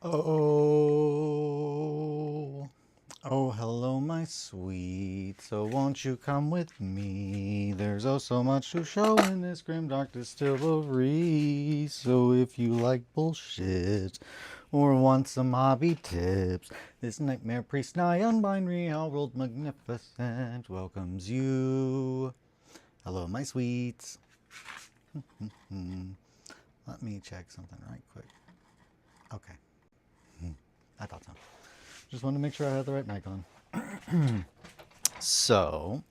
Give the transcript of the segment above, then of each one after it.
Oh, oh, hello, my sweet. So won't you come with me? There's oh so much to show in this grimdark distillery. So if you like bullshit or want some hobby tips, this nightmare priest nigh unbinary world magnificent welcomes you. Hello, my sweets. Let me check something right quick. Okay. I thought so. Just wanted to make sure I had the right mic on. So,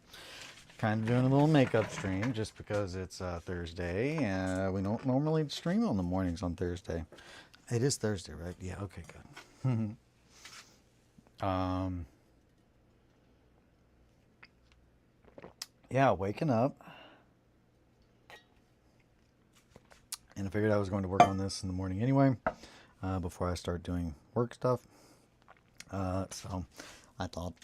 kind of doing a little makeup stream just because it's Thursday, and we don't normally stream on the mornings on Thursday. It is Thursday, right? Yeah, okay, good. Yeah, waking up. And I figured I was going to work on this in the morning anyway, before I start doing work stuff. So I thought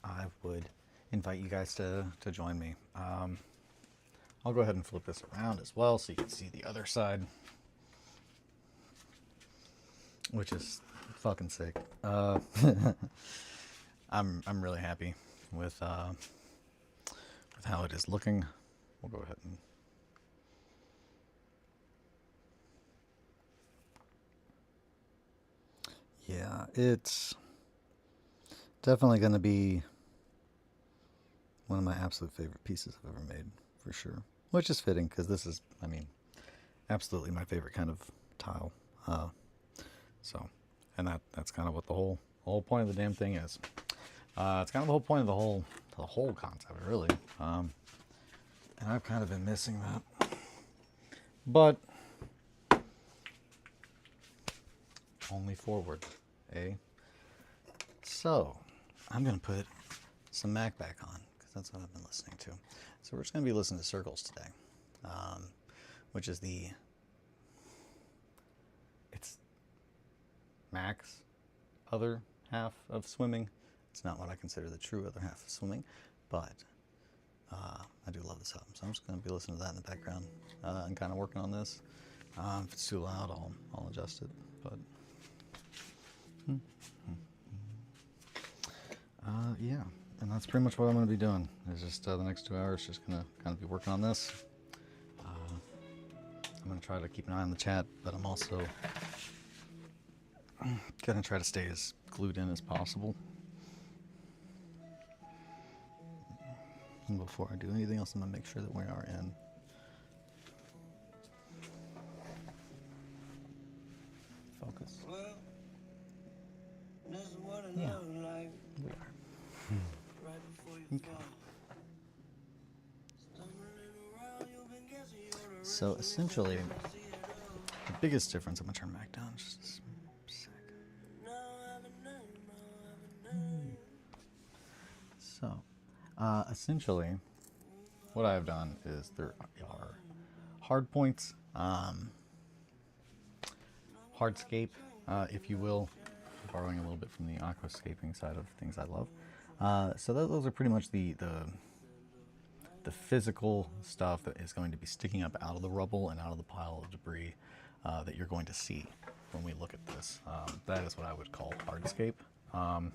I would invite you guys to join me. I'll go ahead and flip this around as well so you can see the other side, which is fucking sick. I'm really happy with how it is looking. We'll go ahead and yeah, it's definitely going to be one of my absolute favorite pieces I've ever made, for sure. Which is fitting, because this is, I mean, absolutely my favorite kind of tile. So, and that's kind of what the whole point of the damn thing is. It's kind of the whole point of the whole concept, really. And I've kind of been missing that. But only forward, eh? So, I'm going to put some Mac back on, because that's what I've been listening to. So we're just going to be listening to Circles today, which is it's Mac's other half of swimming. It's not what I consider the true other half of swimming, but I do love this album. So I'm just going to be listening to that in the background and kind of working on this. If it's too loud, I'll adjust it, but yeah, and that's pretty much what I'm going to be doing. It's just the next 2 hours, just going to kind of be working on this. I'm going to try to keep an eye on the chat, but I'm also going to try to stay as glued in as possible. And before I do anything else, I'm going to make sure that we are in. Focus. Yeah, we are. Okay. So essentially, the biggest difference, I'm going to turn back down just a sec. So, essentially, what I've done is there are hard points, hardscape, if you will, borrowing a little bit from the aquascaping side of things I love. So those are pretty much the physical stuff that is going to be sticking up out of the rubble and out of the pile of debris that you're going to see when we look at this. That is what I would call hardscape. And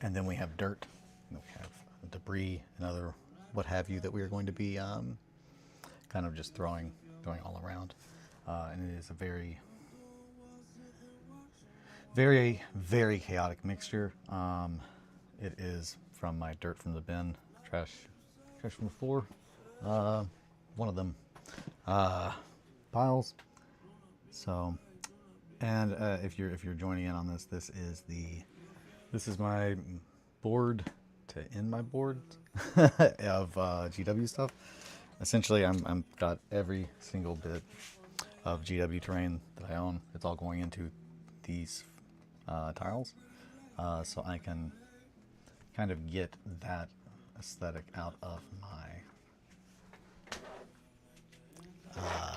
then we have dirt, and we have debris and other what have you that we are going to be kind of just throwing all around. And it is a very, very, very chaotic mixture. It is from my dirt from the bin, trash from the floor, one of them piles. So, and if you're joining in on this, this is my board to end my board of GW stuff. Essentially, I'm got every single bit of GW terrain that I own. It's all going into these tiles, so I can kind of get that aesthetic out of my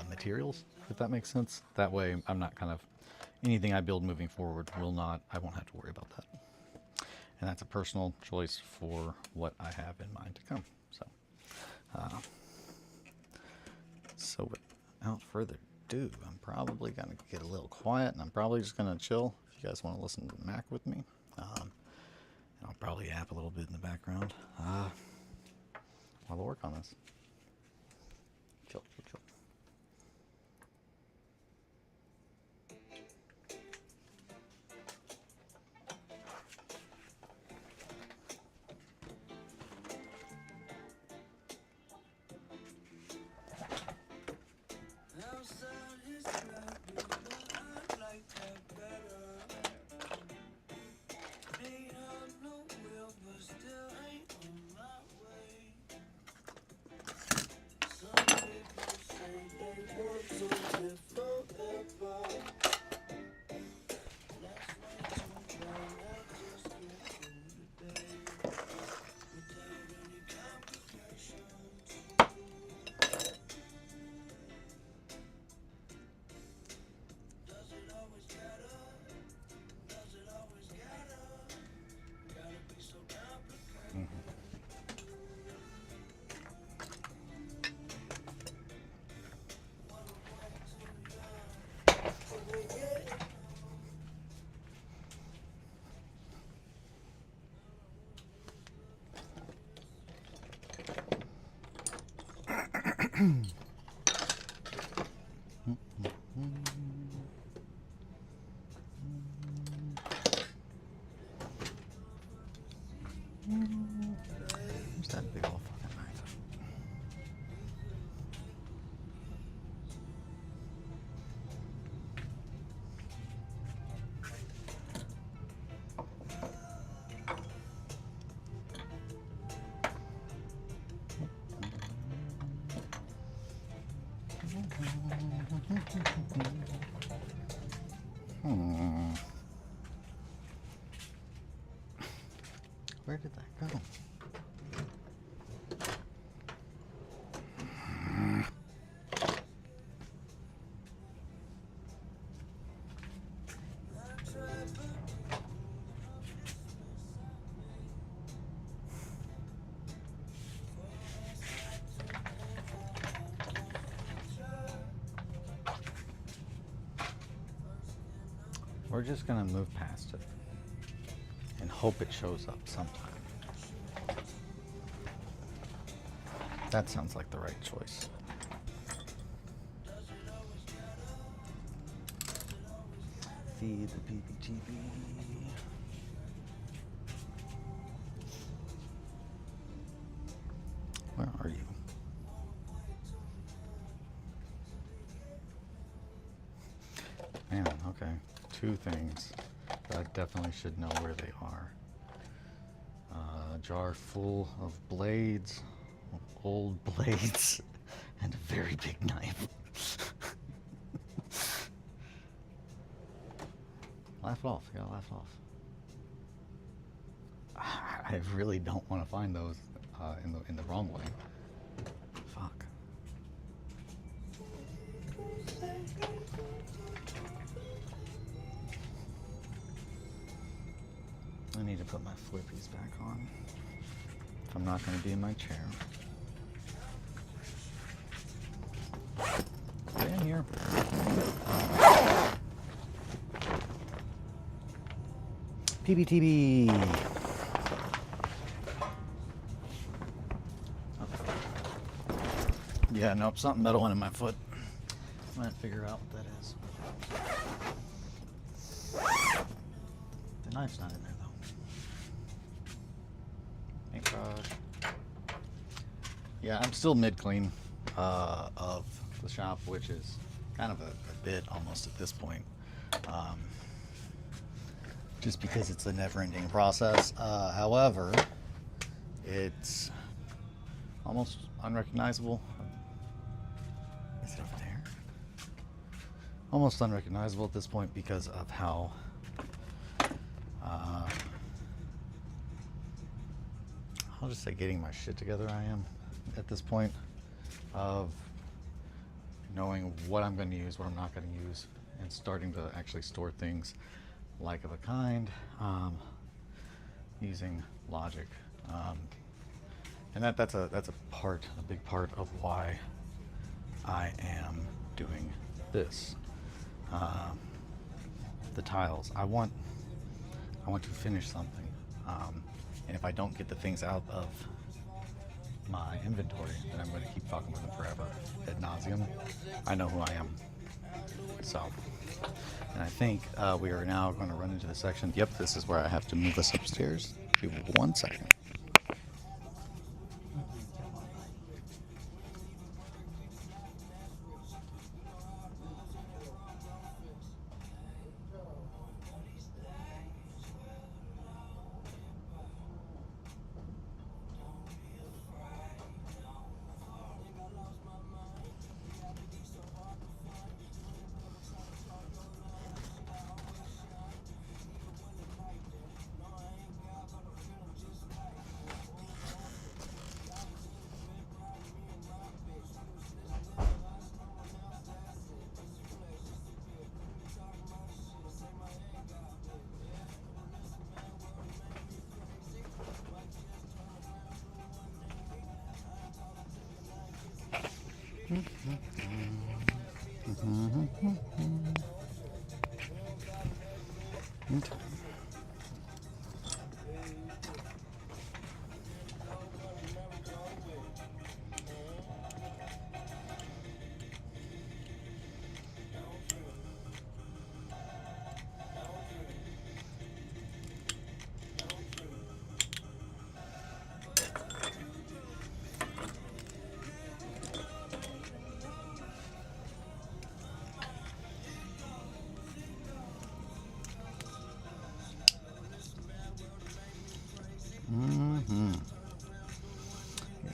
materials, if that makes sense. That way, I'm not kind of anything I build moving forward I won't have to worry about that. And that's a personal choice for what I have in mind to come. So, so without further do. I'm probably going to get a little quiet, and I'm probably just going to chill if you guys want to listen to Mac with me. And I'll probably yap a little bit in the background while I work on this. Chill, chill, chill. Where's that big old fucking knife? Where did that go? We're just gonna move past it and hope it shows up sometime. That sounds like the right choice. Feed the PPTV. Where are you? Man, okay. Two things that I definitely should know where they are. A jar full of blades, old blades, and a very big knife. Laugh it off. You gotta laugh it off. I really don't want to find those in the wrong way. Fuck. I need to put my flippies back on if I'm not going to be in my chair. Get in here. PBTB. Okay. Yeah, nope, something metal in my foot. I might figure out what that is. The knife's not in there though. Paintbrush. Yeah, I'm still mid-clean of the shop, which is kind of a bit almost at this point. Just because it's a never-ending process. However, it's almost unrecognizable. Is it over there? Almost unrecognizable at this point because of how I'll just say getting my shit together I am at this point of knowing what I'm going to use, what I'm not going to use, and starting to actually store things like of a kind, using logic, and that's a big part of why I am doing this, the tiles. I want to finish something, and if I don't get the things out of my inventory, then I'm going to keep fucking with them forever, ad nauseum. I know who I am. So, and I think we are now going to run into the section. Yep, this is where I have to move us upstairs. Give 1 second. Okay.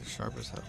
Sharp as hell.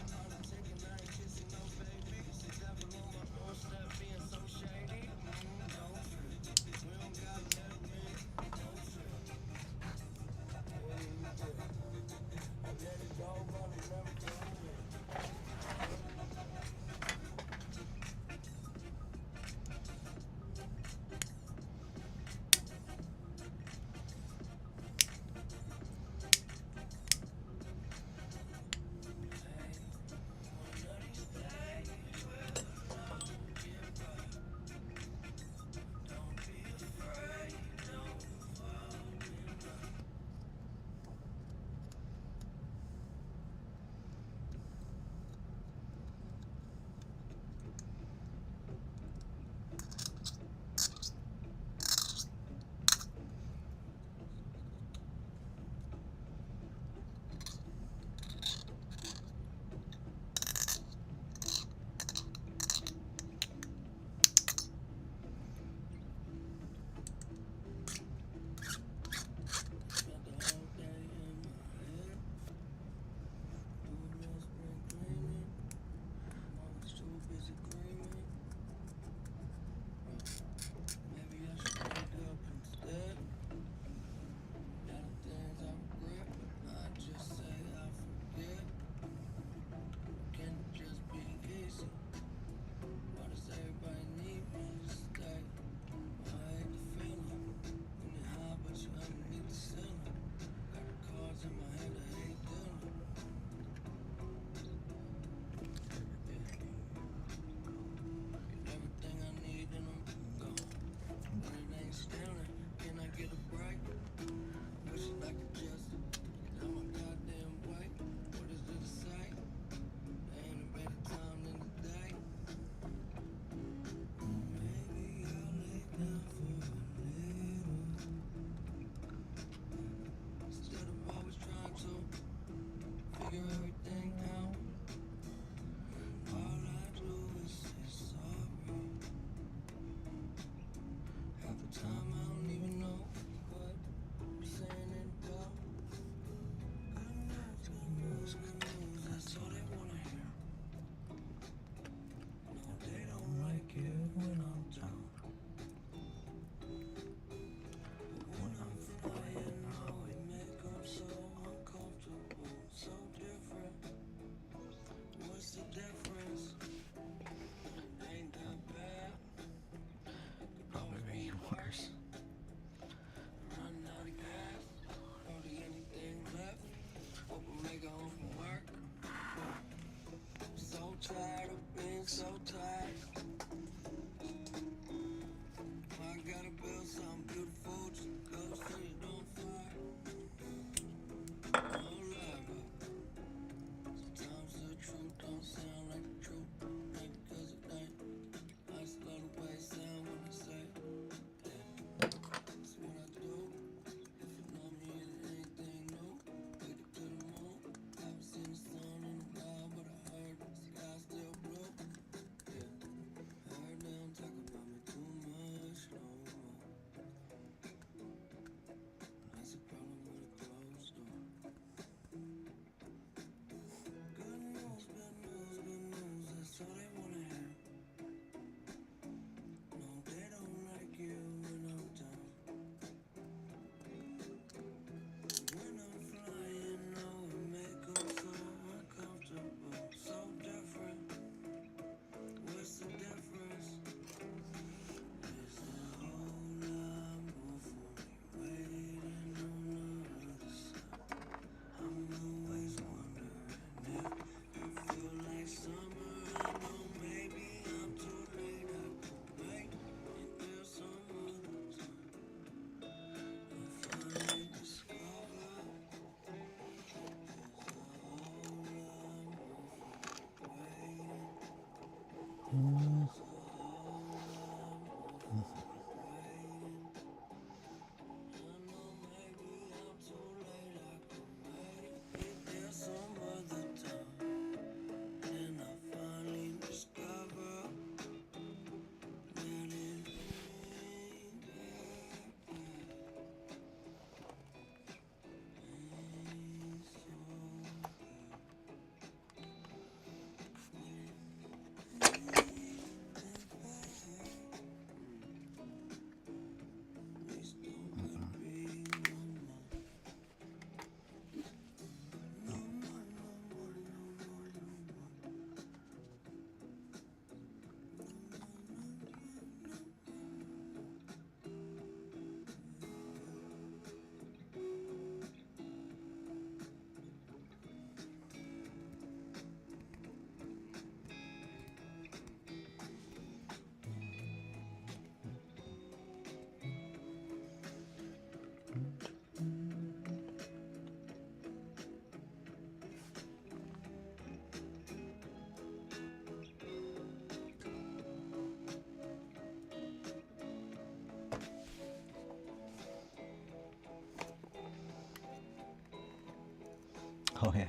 Oh yeah,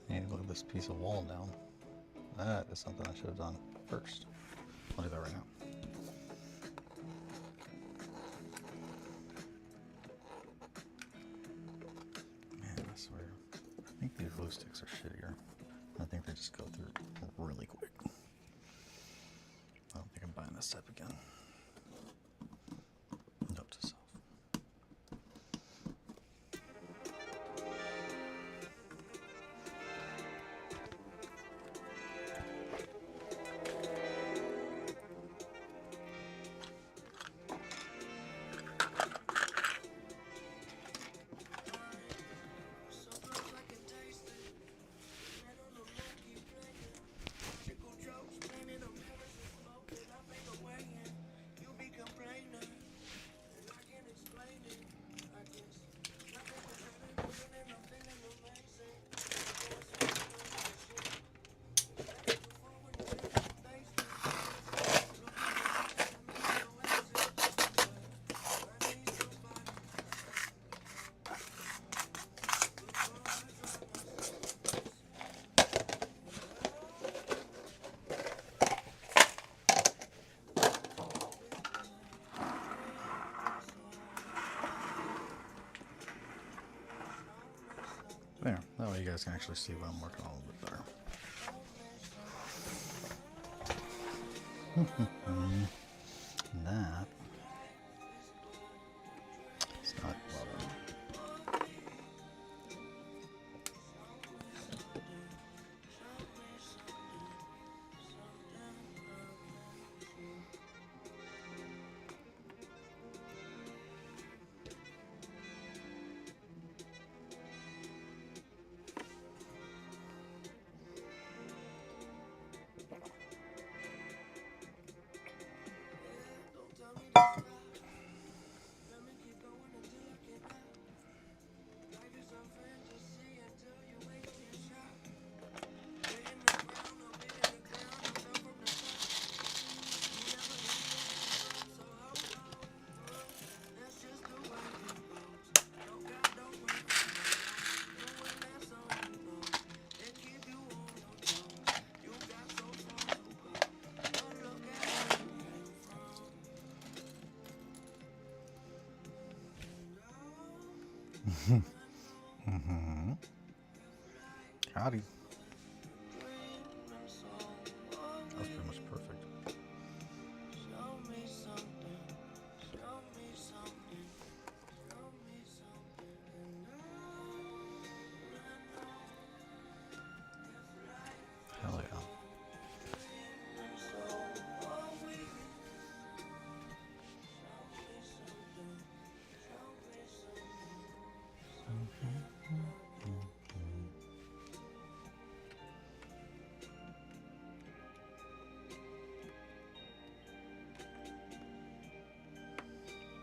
I need to look at this piece of wall down. That is something I should have done first. I'll do that right now. Man, I swear, I think these glue sticks are shittier. I think they just go through really quick. I don't think I'm buying this type again. Note to self. There, that way you guys can actually see what I'm working on a little bit better. That is not butter. Mm-hmm. Howdy. That was pretty much perfect. Hell yeah.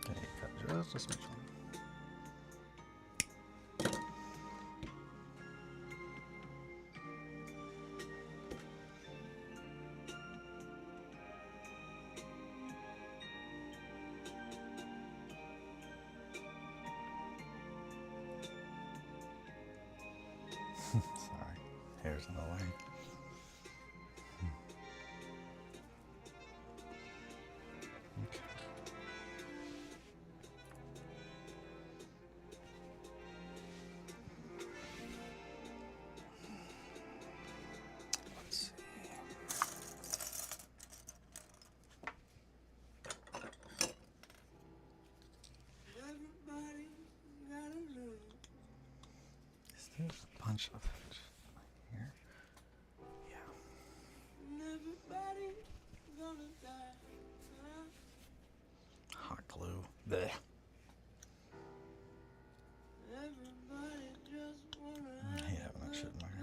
Okay, cut just a smidge. bunch of it here. Yeah. Hot glue. Blech. I hate having that shit in my hair.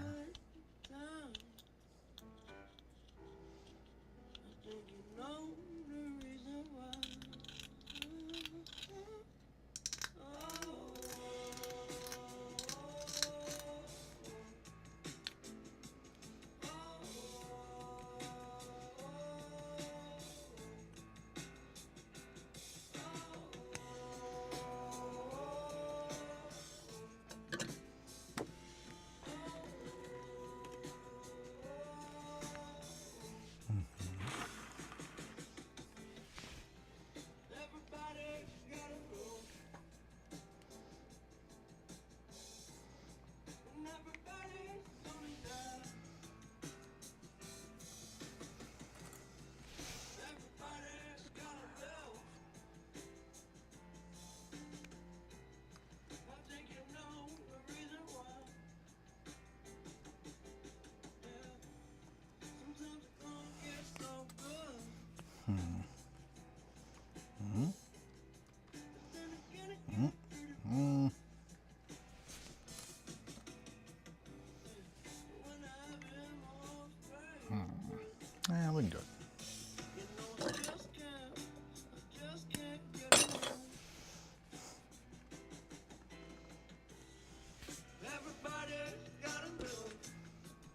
Yeah, we can do it.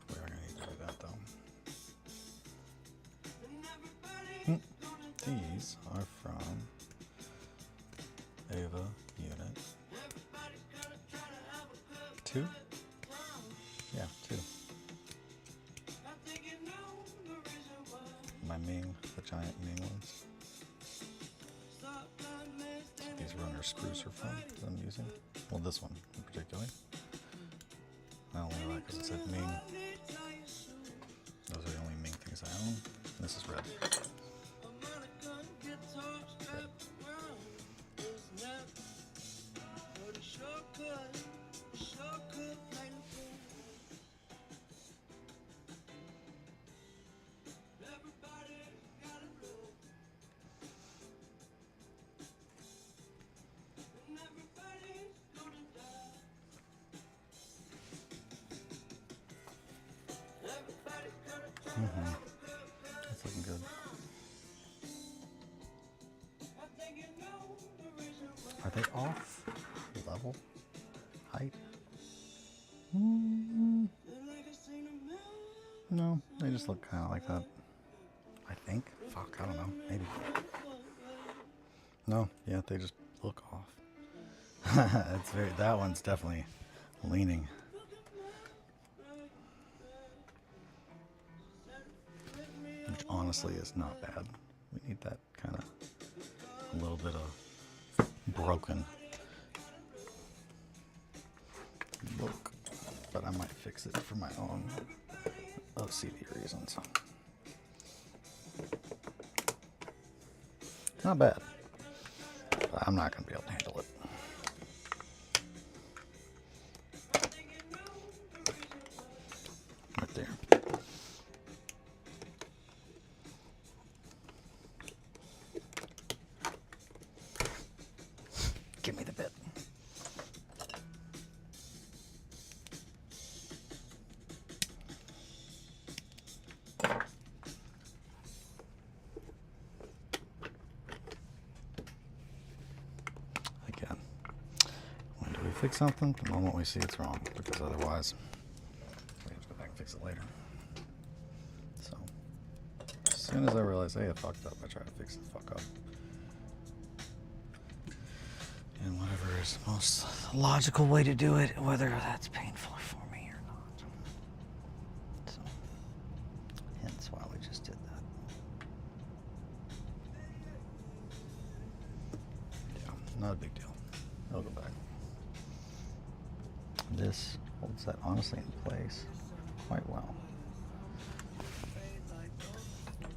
We are going to need to do that though. These are from Ava Unit 2? Yeah, 2. My Ming, the giant Ming ones. These runner screws are from that I'm using. Well, this one in particular. I only know that because it said Ming. Those are the only Ming things I own. And this is red. That's looking good. Are they off level height? No, they just look kind of like that. I think. Fuck, I don't know. Maybe. No, yeah, they just look off. It's very. That one's definitely leaning. Which honestly is not bad. We need that kind of a little bit of broken look, but I might fix it for my own OCD reasons. Not bad, but I'm not going to be able to handle it. Right there. Give me the bit. Again, when do we fix something? The moment we see it's wrong, because otherwise we have to go back and fix it later. So, as soon as I realize, hey, I fucked up, I try to fix the fuck up. And whatever is the most logical way to do it, whether that's painful for me or not. So, hence why we just did that. Yeah, not a big deal. It'll go back. This holds that honestly in place quite well.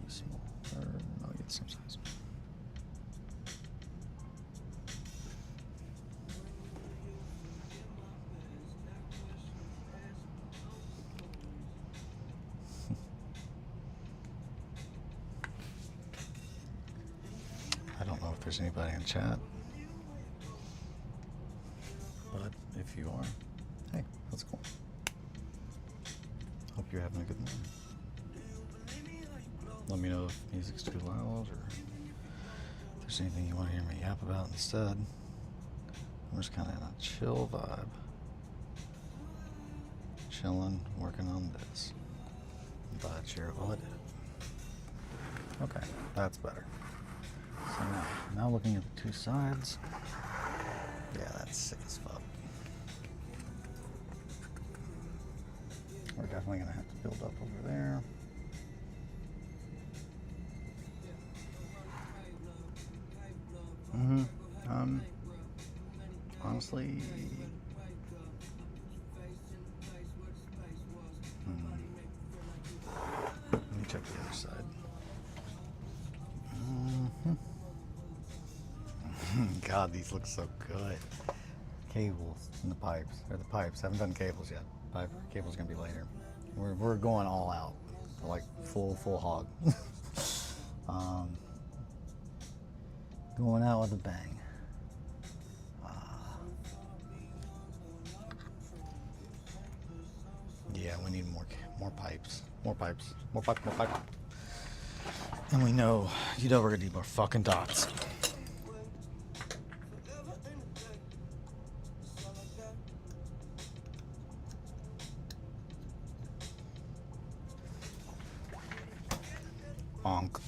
Smaller, no, you get the same size. there's anybody in chat, but if you are, hey, that's cool. Hope you're having a good morning. Let me know if music's too loud or if there's anything you want to hear me yap about instead. I'm just kind of in a chill vibe. Chilling, working on this. But cheerful I did. Okay, that's better. So now looking at the two sides. Yeah, that's sick as fuck. We're definitely gonna have to build up over there. Honestly, let me check the other side. God, these look so good. Cables and the pipes, or the pipes. Haven't done cables yet. Cables gonna be later. We're going all out, like full hog. Going out with a bang. Yeah, we need more pipes. More pipes. And we know, we're gonna need more fucking dots. Bonk.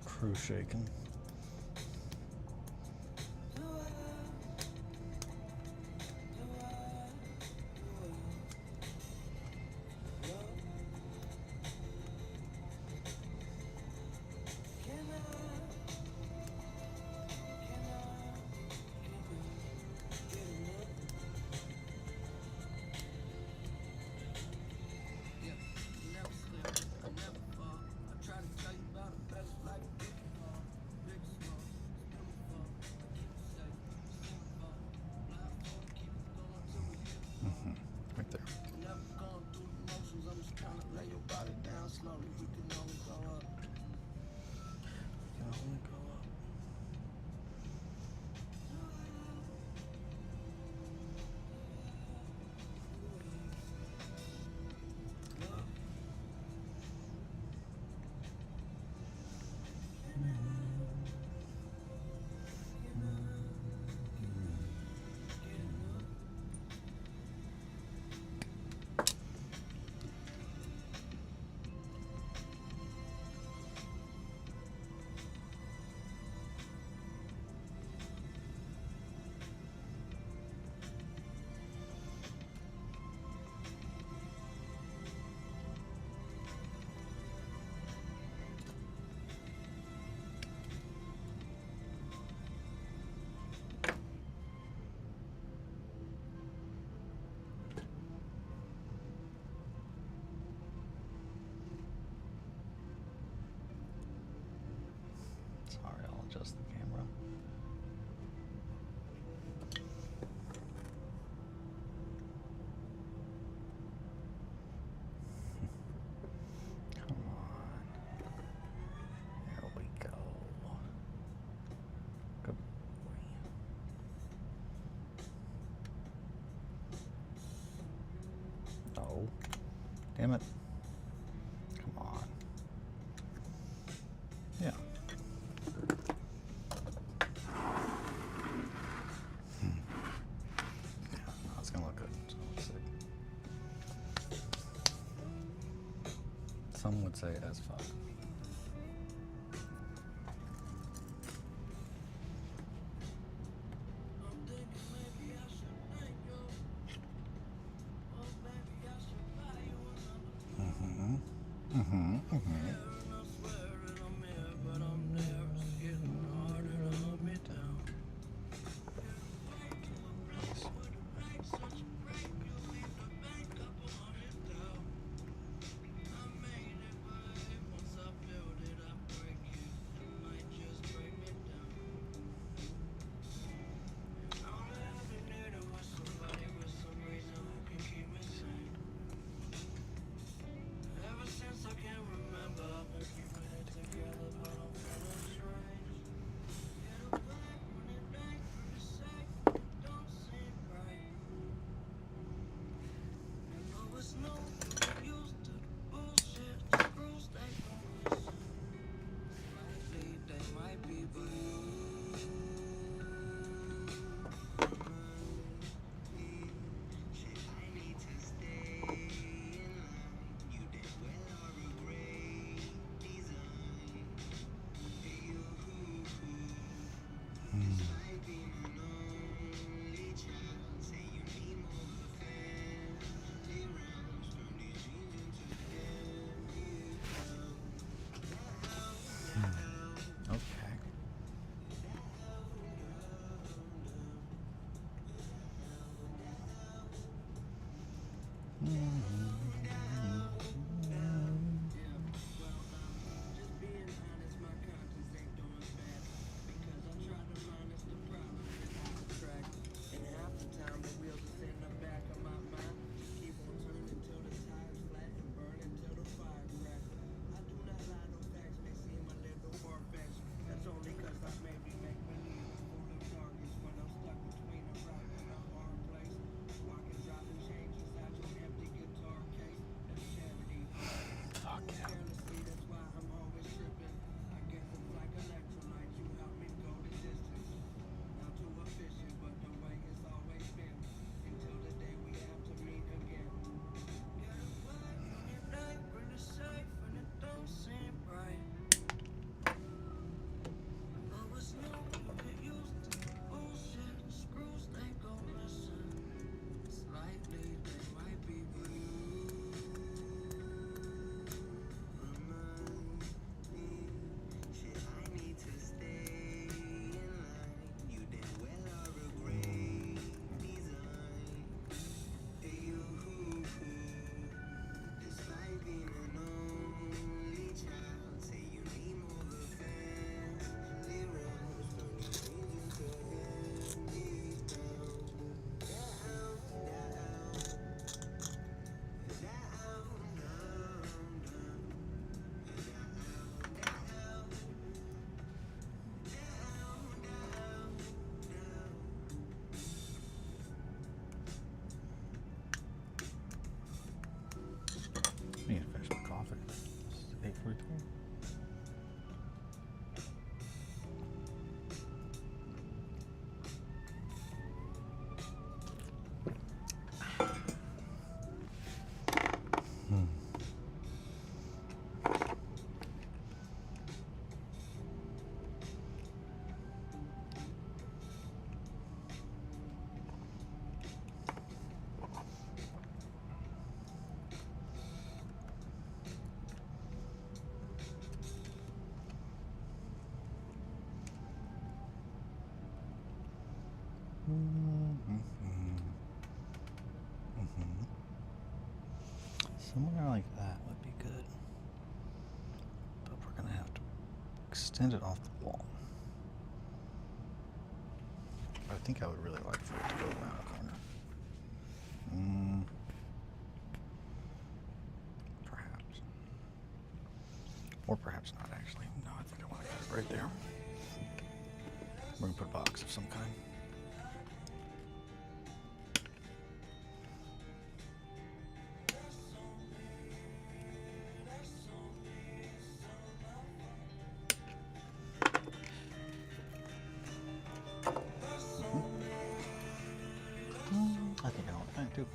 Crew shaking. Right there. Sorry, I'll adjust the camera. Come on. There we go. Good boy. Oh. Damn it. Come on. Yeah. It's gonna look good. So let's see. Some would say as fuck. I need to finish my coffee. It's 8:42. Somewhere like that would be good, but we're gonna have to extend it off the wall. I think I would really like for it to go around the corner. Perhaps. Or perhaps not, actually. No, I think I want to get it right there. We're gonna put a box of some kind. I think I know what I'm too.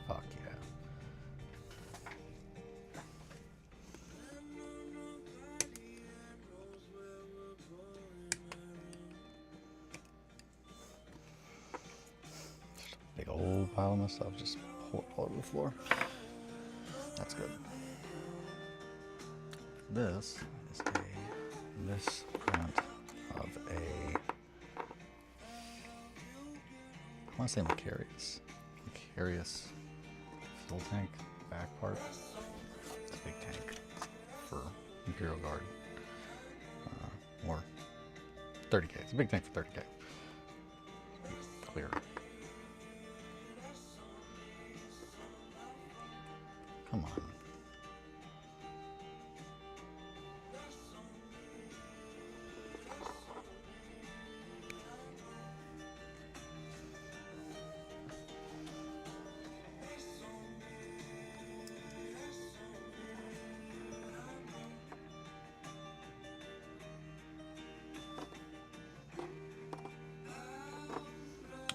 Fuck yeah. Big old pile of my stuff just poured all over the floor. That's good. This is a misprint of a, I want to say Macarius fuel tank back part. It's a big tank for Imperial Guard, or 30K. It's a big tank for 30K. Clear. Come on.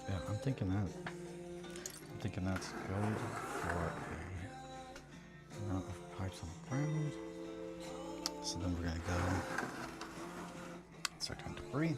Yeah, I'm thinking that's good for a amount of pipes on the ground. So then we're gonna go start doing debris.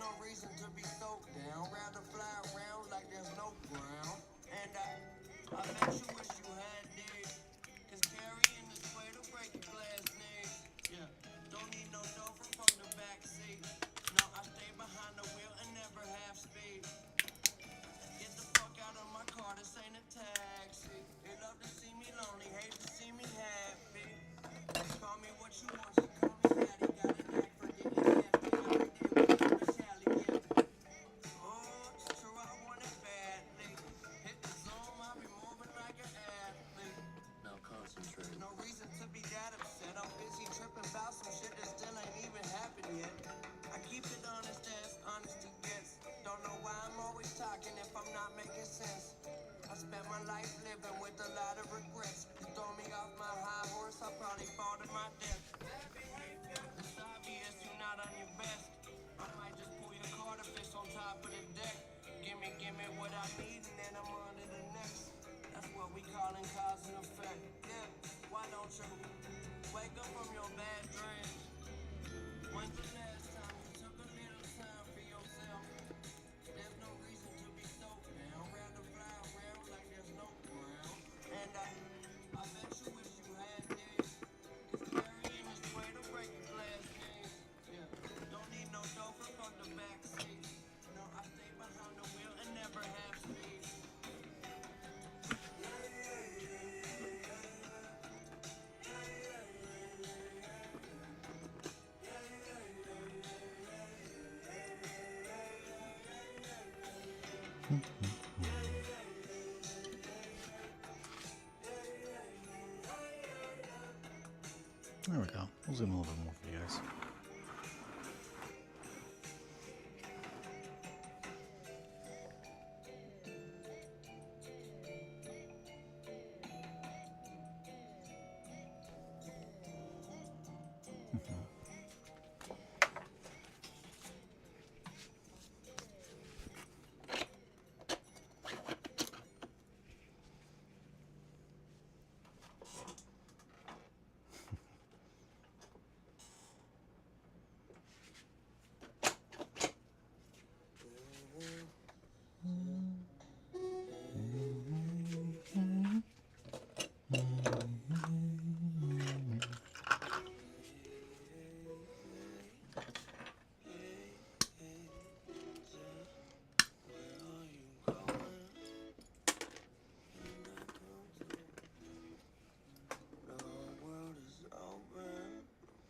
no reason to be so down. Rather fly around like there's no ground. And I bet you wish you had these. Cause carrying this weight will break your glass knees. Yeah, don't need no chauffeur from the back seat. No, I stay behind the wheel and never half speed. Get the fuck out of my car, this ain't a taxi. They love to see me lonely, hate to see me happy. Call me what you want, you call me daddy. Got a knack for getting happy. Every day we go to Sally, yeah. Oh, it's true, I want it badly. Hit the zone, I be moving like an athlete. Now concentrate. No reason to be that upset. I'm busy tripping about some shit that still ain't even happened yet. I keep it honest as honesty gets. Don't know why I'm always talking if I'm not making sense. I spent my life living with a lot of regrets. You throw me off my high horse, I probably fall to my death. It's obvious you're not on your best. I might just pull your car to fish on top of the deck. Give me what I need and then I'm on to the next. That's what we callin' cause and effect. Yeah, why don't you wake up from your bad dreams? When's the last time you took a little time for yourself? There's no reason to be so down. Rather fly around like there's no ground. And I bet you wish you had this. Cause carrying this weight will break your glass knees. Yeah, don't need no chauffeur from the back seat. No, I stay behind the wheel and never half speed. There we go. We'll zoom a little bit more for you guys.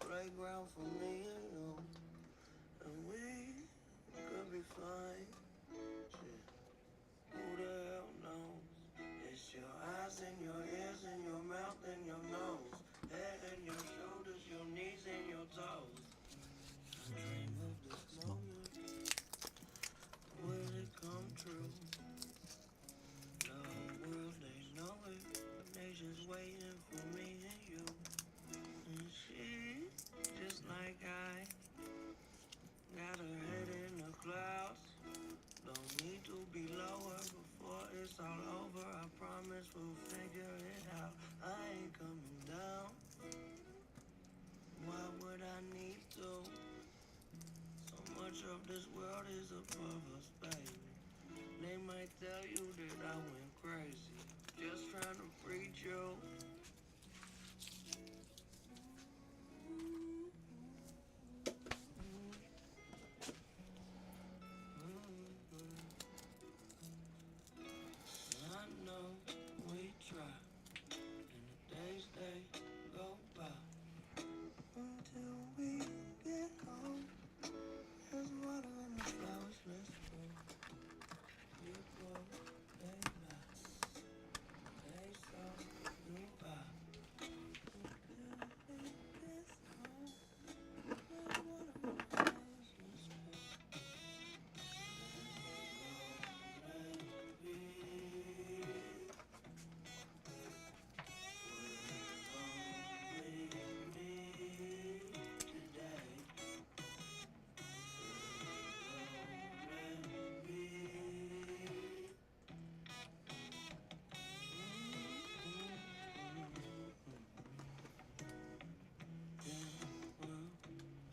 Playground for me and you, and we could be fine. Shit. Who the hell knows? It's your eyes and your ears and your mouth and your nose, head and your shoulders, your knees and your toes. I dream of this moment. Will it come true? The whole world, they know it. The nation's waiting for me and you. And she, just like I, got her head in the clouds. Don't need to be lower before it's all over. I promise we'll figure it out. I ain't coming down. Why would I need to? So much of this world is above us, baby. They might tell you that I went crazy, just trying to preach you. I know we try, and the days they go by until we get home. There's water in the flowers, let's go. You go, they lie, they saw you by. Until we get home, there's water in the flowers, let's go.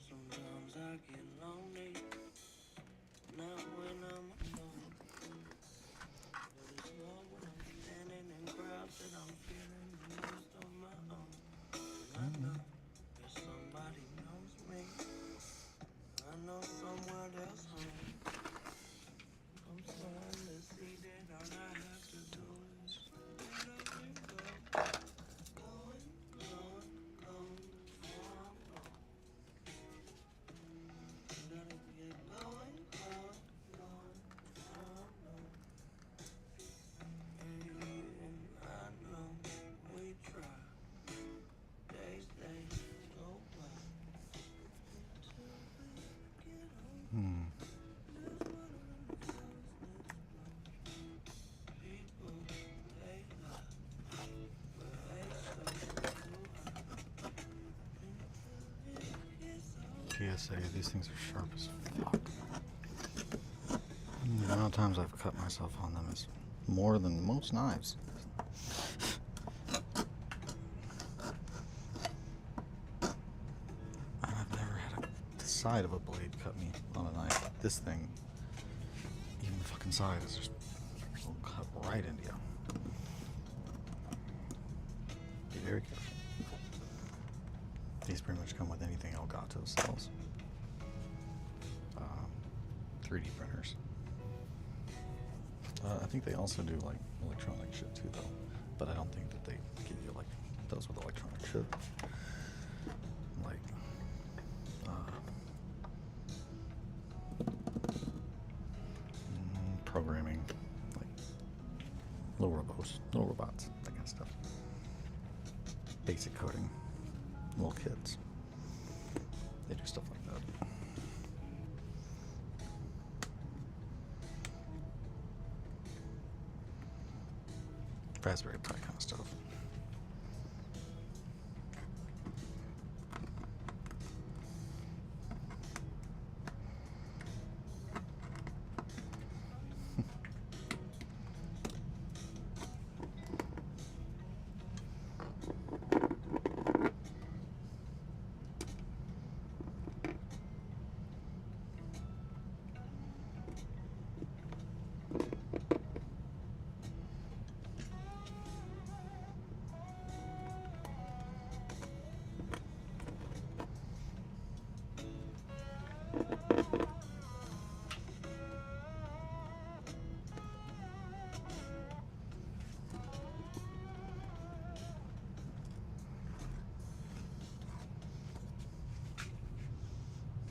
Sometimes I get lonely, when I'm alone. But it's more when I'm standing in crowds that I'm feeling the most on my own. And I know that somebody knows me. I know someone else home. I'm starting to see that all I have to do is get up and go. Going, going, going before I'm gone. Gotta get going, going, going before I'm gone. And I know we try. Days go by until we get home. There's water in the forest next blow. People, they lie, but they so too high. Until it gets PSA, these things are sharp as fuck. The amount of times I've cut myself on them is more than most knives. I've never had the side of a blade cut me on a knife. This thing, even the fucking side is just will cut right into you. Be very careful. These pretty much come with anything Elgato sells. 3D printers. I think they also do like electronic shit too, though. But I don't think that they give you like those with electronic shit. Like, programming, like little robots, that kind of stuff. Basic coding, little kids. They do stuff like that. Raspberry Pi kind of stuff.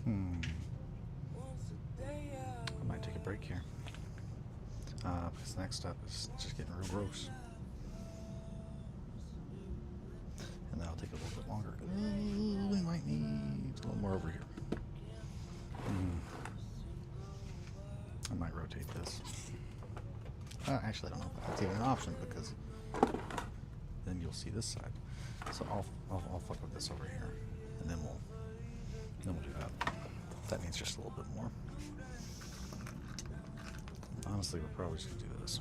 I might take a break here. Because the next step is just getting real gross. And that'll take a little bit longer. Ooh, we might need a little more over here. I might rotate this. Actually, I don't know if that's even an option because then you'll see this side. So I'll fuck with this over here, and then we'll do that. That means just a little bit more. Honestly, we're probably just gonna do this.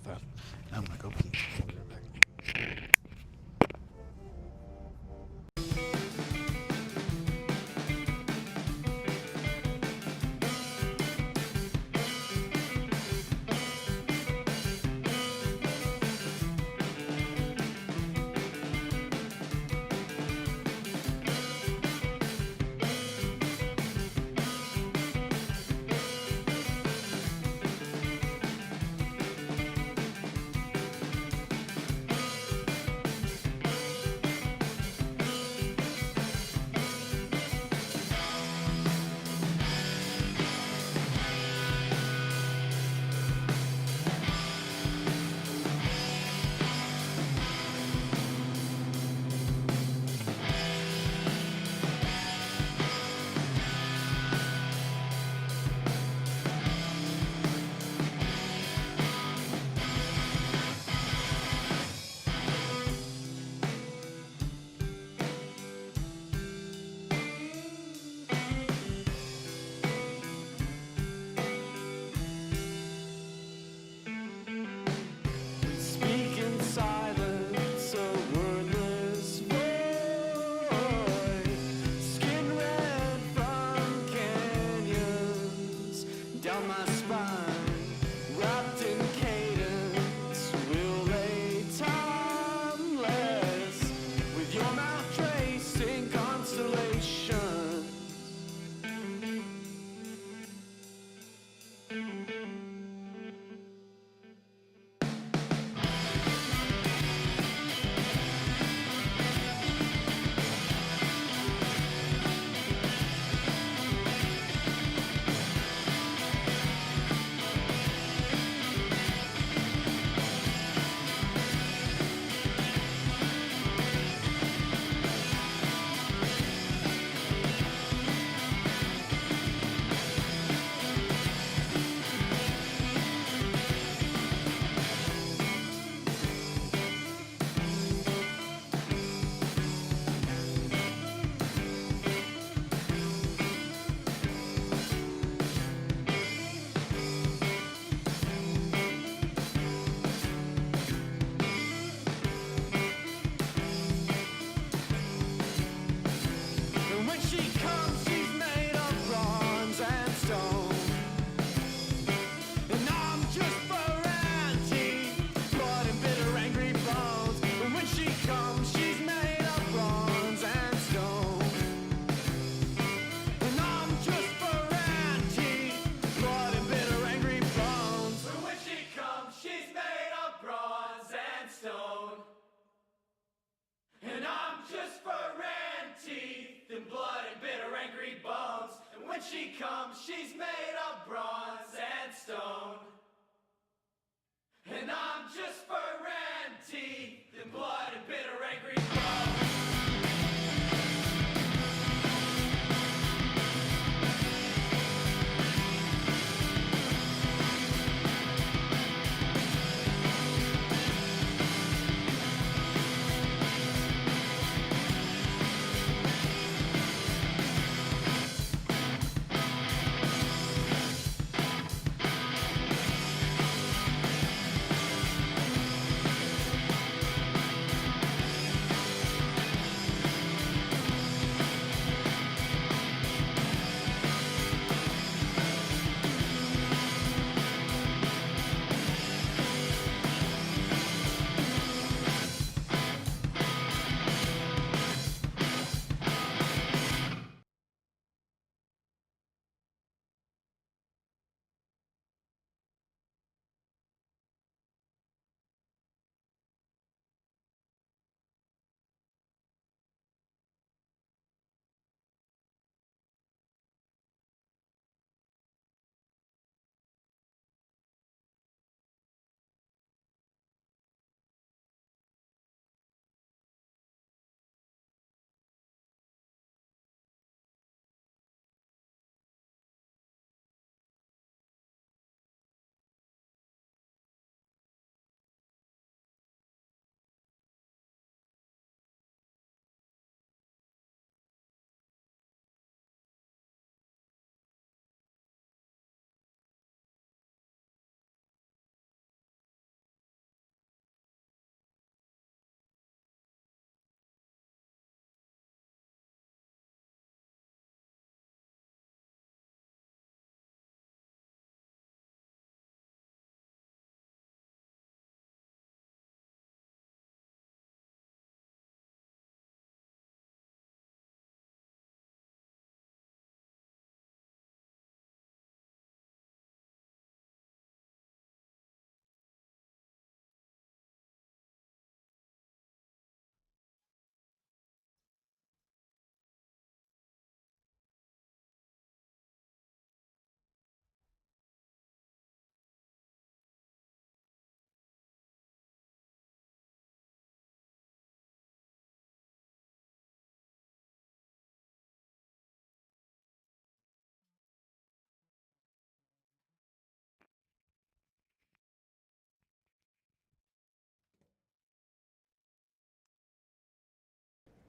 that. I'm gonna go pee. I'll be right back. Speak in silence, a wordless void. Skin red from canyons down my spine, wrapped in cadence, will lay timeless, with your mouth tracing constellations. And when she comes, she's made of bronze and stone. And I'm just for blood and bitter, angry bones. And when she comes, she's made of bronze and stone. And I'm just for blood and bitter, angry bones. And when she comes, she's made of bronze and stone. And I'm just for teeth and blood and bitter, angry bones. And when she comes, she's made of bronze and stone. And I'm just for teeth and blood and bitter, angry bones.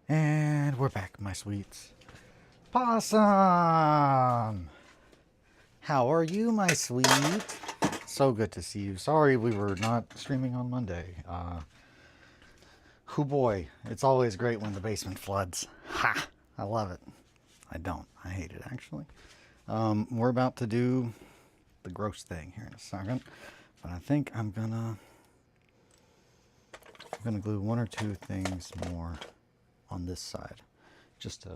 And we're back, my sweets. Possum! How are you, my sweet? So good to see you. Sorry we were not streaming on Monday. Hoo boy, it's always great when the basement floods. Ha! I love it. I don't. I hate it, actually. We're about to do the gross thing here in a second. But I think I'm gonna glue one or two things more on this side, just to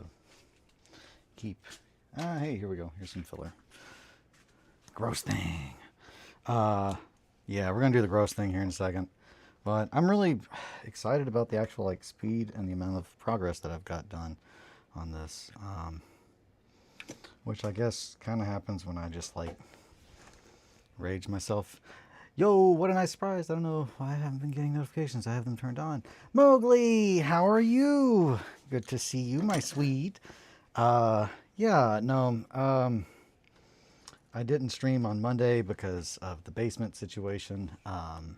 keep. Hey, here we go. Here's some filler. Gross thing. Yeah, we're gonna do the gross thing here in a second. But I'm really excited about the actual like speed and the amount of progress that I've got done on this. Which I guess kind of happens when I just like rage myself. Yo, what a nice surprise. I don't know why I haven't been getting notifications. I have them turned on. Mowgli, how are you? Good to see you, my sweet. Yeah, no, I didn't stream on Monday because of the basement situation. And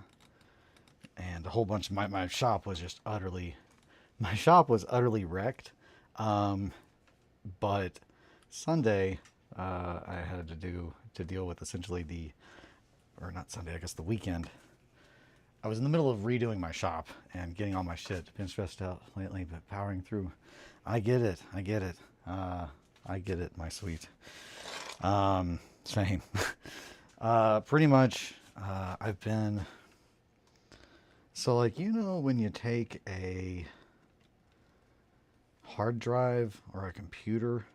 a whole bunch of my shop was just utterly wrecked. But Sunday, I had to deal with essentially or not Sunday, I guess the weekend. I was in the middle of redoing my shop and getting all my shit. Been stressed out lately, but powering through. I get it. I get it, my sweet. Same. Pretty much, I've been... So, like, you know when you take a hard drive or a computer...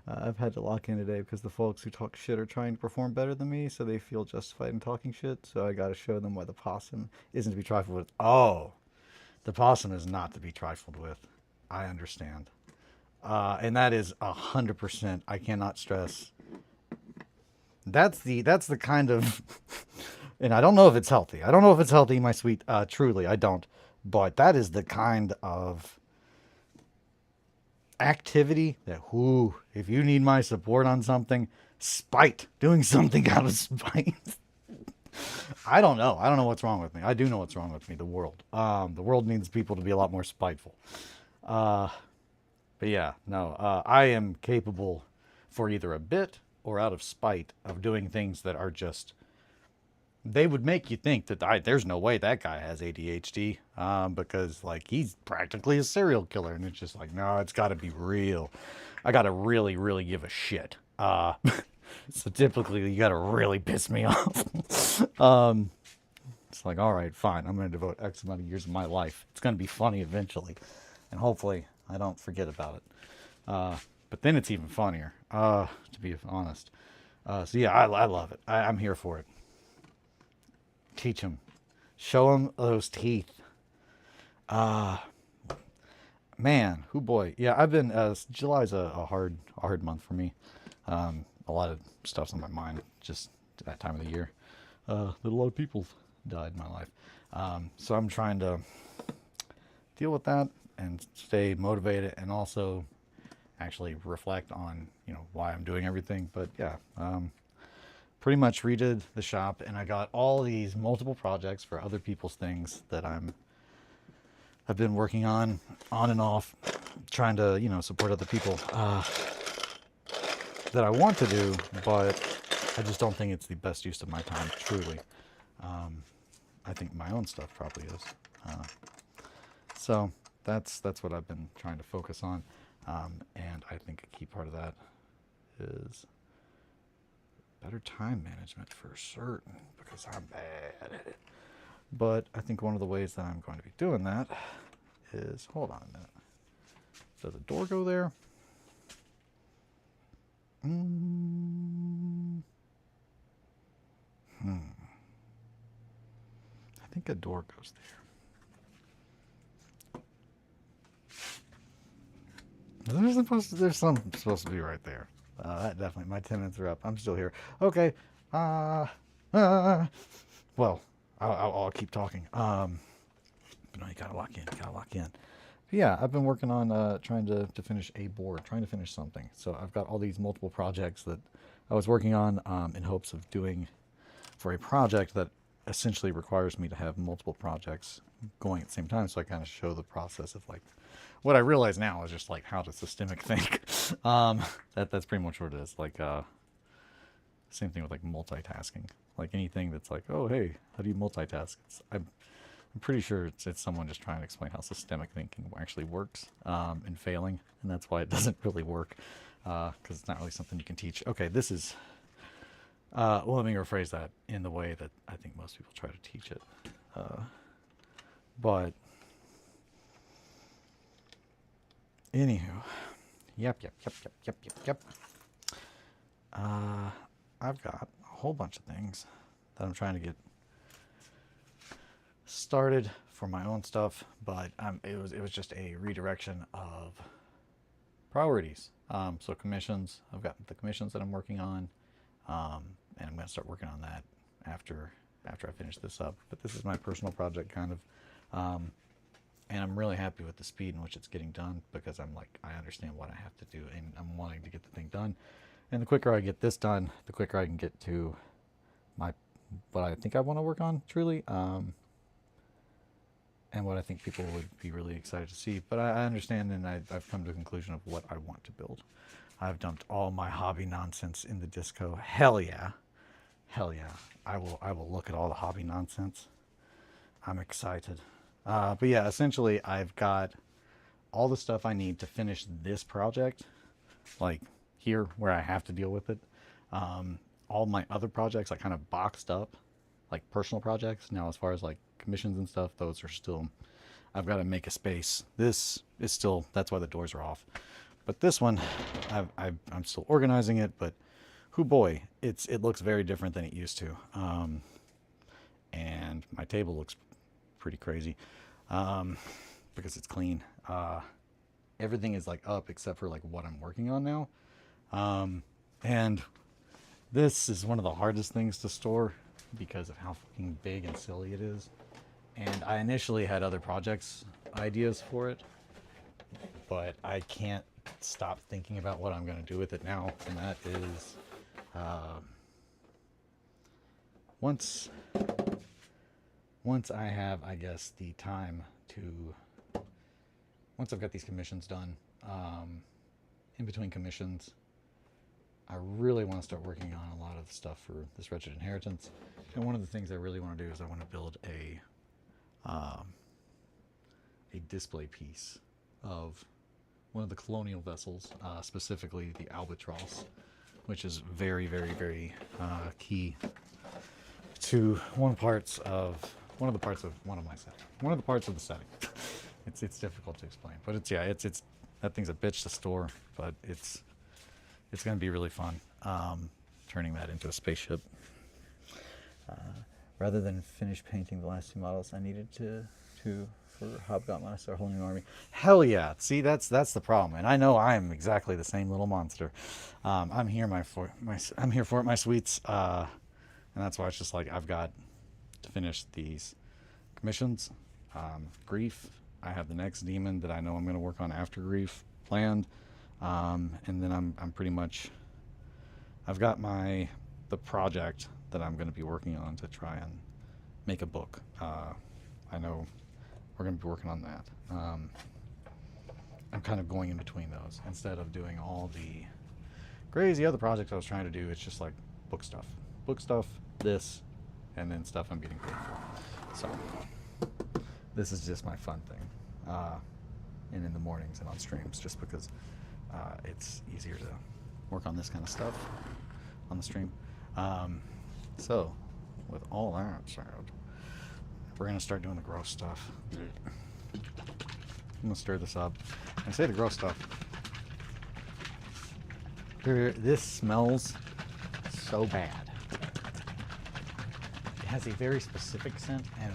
I've had to lock in today because the folks who talk shit are trying to perform better than me, so they feel justified in talking shit. So I got to show them why the possum isn't to be trifled with. Oh, the possum is not to be trifled with. I understand. And that is 100%. I cannot stress. That's the kind of, and I don't know if it's healthy. I don't know if it's healthy, my sweet. Truly, I don't. But that is the kind of activity that, whoo, if you need my support on something, spite, doing something out of spite. I don't know what's wrong with me. I do know what's wrong with me. The world needs people to be a lot more spiteful. But yeah, no, I am capable for either a bit or out of spite of doing things that are just, they would make you think that there's no way that guy has ADHD, because like he's practically a serial killer, and it's just like, no, it's got to be real. I got to really, really give a shit. So typically you got to really piss me off. It's like, all right, fine. I'm going to devote X amount of years of my life. It's going to be funny eventually, and hopefully I don't forget about it. But then it's even funnier, to be honest. So yeah, I love it. I'm here for it. Teach them, show them those teeth. Man, hoo boy. Yeah, I've been, July's a hard month for me. A lot of stuff's on my mind just that time of the year. That a lot of people died in my life. So I'm trying to deal with that and stay motivated, and also actually reflect on, why I'm doing everything. But yeah, pretty much redid the shop, and I got all these multiple projects for other people's things that I've been working on and off, trying to, support other people, that I want to do, but I just don't think it's the best use of my time, truly. I think my own stuff probably is. So that's what I've been trying to focus on. And I think a key part of that is better time management for certain, because I'm bad at it. But I think one of the ways that I'm going to be doing that is, hold on a minute. Does a door go there? I think a door goes there. There's something supposed to be right there. That definitely, my 10 minutes are up. I'm still here. Okay. Well, I'll keep talking. But no, you gotta lock in. But yeah, I've been working on trying to finish a board, trying to finish something. So I've got all these multiple projects that I was working on in hopes of doing for a project that essentially requires me to have multiple projects going at the same time, so I kind of show the process of like what I realize now is just like how to systemic think. That's pretty much what it is. Like same thing with like multitasking. Like anything that's like, oh hey, how do you multitask? I'm pretty sure it's someone just trying to explain how systemic thinking actually works, and failing, and that's why it doesn't really work, because it's not really something you can teach. Okay, this is. Well, let me rephrase that in the way that I think most people try to teach it. But anywho, yep. I've got a whole bunch of things that I'm trying to get started for my own stuff, but it was just a redirection of priorities. So commissions, I've got the commissions that I'm working on, and I'm going to start working on that after I finish this up. But this is my personal project, kind of, and I'm really happy with the speed in which it's getting done, because I'm like, I understand what I have to do, and I'm wanting to get the thing done. And the quicker I get this done, the quicker I can get to what I think I want to work on, truly, and what I think people would be really excited to see. But I understand, and I've come to a conclusion of what I want to build. I've dumped all my hobby nonsense in the disco. Hell yeah. I will look at all the hobby nonsense. I'm excited. But yeah, essentially I've got all the stuff I need to finish this project, like here where I have to deal with it. All my other projects I kind of boxed up, like personal projects. Now as far as like commissions and stuff, those are still, I've got to make a space. This is still, that's why the doors are off. But this one, I'm still organizing it, but hoo boy, it looks very different than it used to. And my table looks pretty crazy, because it's clean. Everything is like up except for like what I'm working on now. And this is one of the hardest things to store because of how fucking big and silly it is. And I initially had other projects ideas for it, but I can't stop thinking about what I'm going to do with it now. And that is, once I have, I guess, the time to, once I've got these commissions done, in between commissions, I really want to start working on a lot of stuff for this Wretched Inheritance. And one of the things I really want to do is I want to build a display piece of one of the colonial vessels, specifically the Albatross, which is very, very, very key to one of the parts of the setting. It's difficult to explain, but it's that thing's a bitch to store, but it's going to be really fun, turning that into a spaceship. Rather than finish painting the last two models I needed to for Hobgoblin, I start holding an army. Hell yeah! See, that's the problem, and I know I'm exactly the same little monster. I'm here for it, my sweets, and that's why it's just like I've got to finish these commissions. Grief. I have the next demon that I know I'm going to work on after Grief planned, and then I'm pretty much, I've got the project that I'm going to be working on to try and make a book. I know we're going to be working on that. I'm kind of going in between those. Instead of doing all the crazy other projects I was trying to do, it's just like book stuff, this, and then stuff I'm getting paid for. So this is just my fun thing, and in the mornings and on streams, just because it's easier to work on this kind of stuff on the stream. So with all that said, we're gonna start doing the gross stuff. I'm gonna stir this up. I say the gross stuff. This smells so bad. It has a very specific scent, and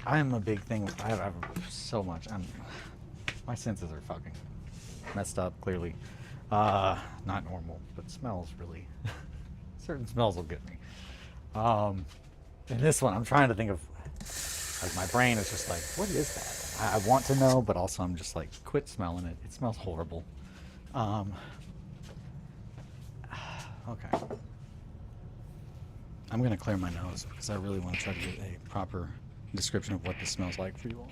I'm a big thing. I have so much. My senses are fucking messed up. Clearly, not normal, but smells really. Certain smells will get me. And this one, I'm trying to think of. Like my brain is just like, what is that? I want to know, but also I'm just like, quit smelling it. It smells horrible. Okay. I'm going to clear my nose because I really want to try to get a proper description of what this smells like for you all.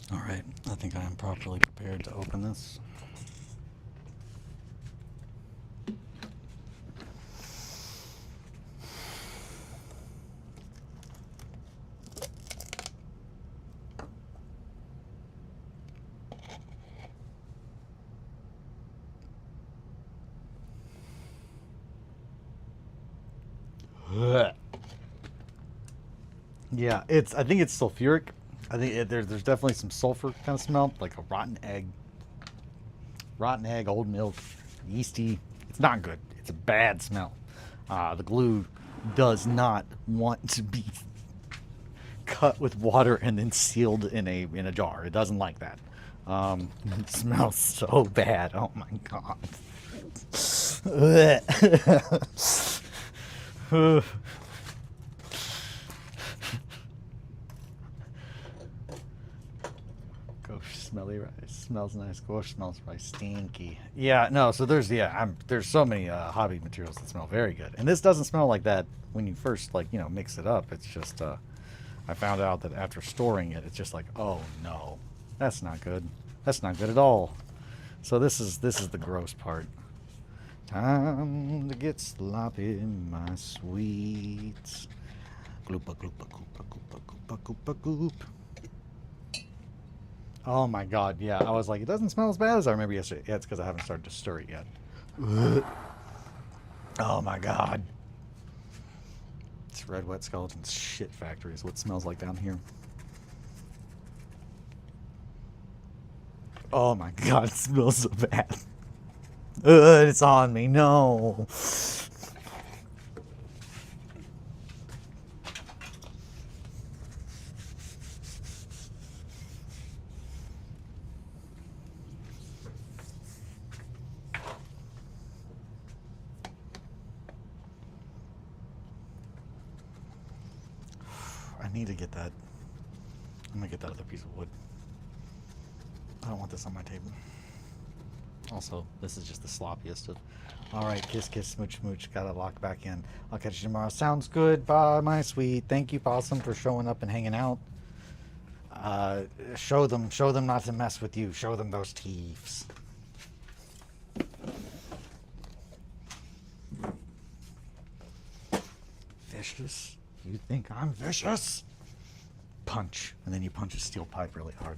All right, I think I am properly prepared to open this. Yeah, I think it's sulfuric. I think there's definitely some sulfur kind of smell, like a rotten egg, old milk, yeasty. It's not good. It's a bad smell. The glue does not want to be cut with water and then sealed in a jar. It doesn't like that. It smells so bad. Oh my god. Gosh, smelly rice. Smells nice. Gosh, smells rice. Stinky. Yeah, no, so there's so many hobby materials that smell very good. And this doesn't smell like that when you first mix it up. It's just I found out that after storing it, it's just like, oh no. That's not good. That's not good at all. So this is the gross part. Time to get sloppy, my sweets. Gloopa, gloopa, gloopa, gloopa, gloopa, gloopa, goop. Oh my god, yeah. I was like, it doesn't smell as bad as I remember yesterday. Yeah, it's because I haven't started to stir it yet. Oh my god. It's RedWetSkeleton's shit factory is what it smells like down here. Oh my god, it smells so bad. It's on me, no. I need to get that. I'm gonna get that other piece of wood. I don't want this on my table. Also, this is just the sloppiest of. Alright, kiss, kiss, smooch, smooch. Gotta lock back in. I'll catch you tomorrow. Sounds good. Bye, my sweet. Thank you, Possum, for showing up and hanging out. Show them not to mess with you. Show them those thieves. Vicious? You think I'm vicious? Punch. And then you punch a steel pipe really hard.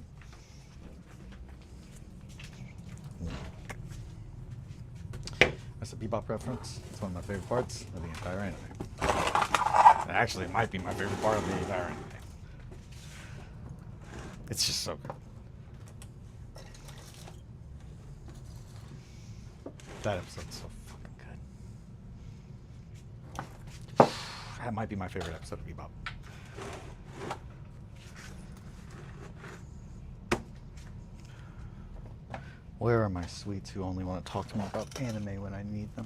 That's a Bebop reference. It's one of my favorite parts of the entire anime. Actually, it might be my favorite part of the entire anime. It's just so good. That episode's so fucking good. That might be my favorite episode of Bebop. Where are my sweets who only want to talk to me about anime when I need them?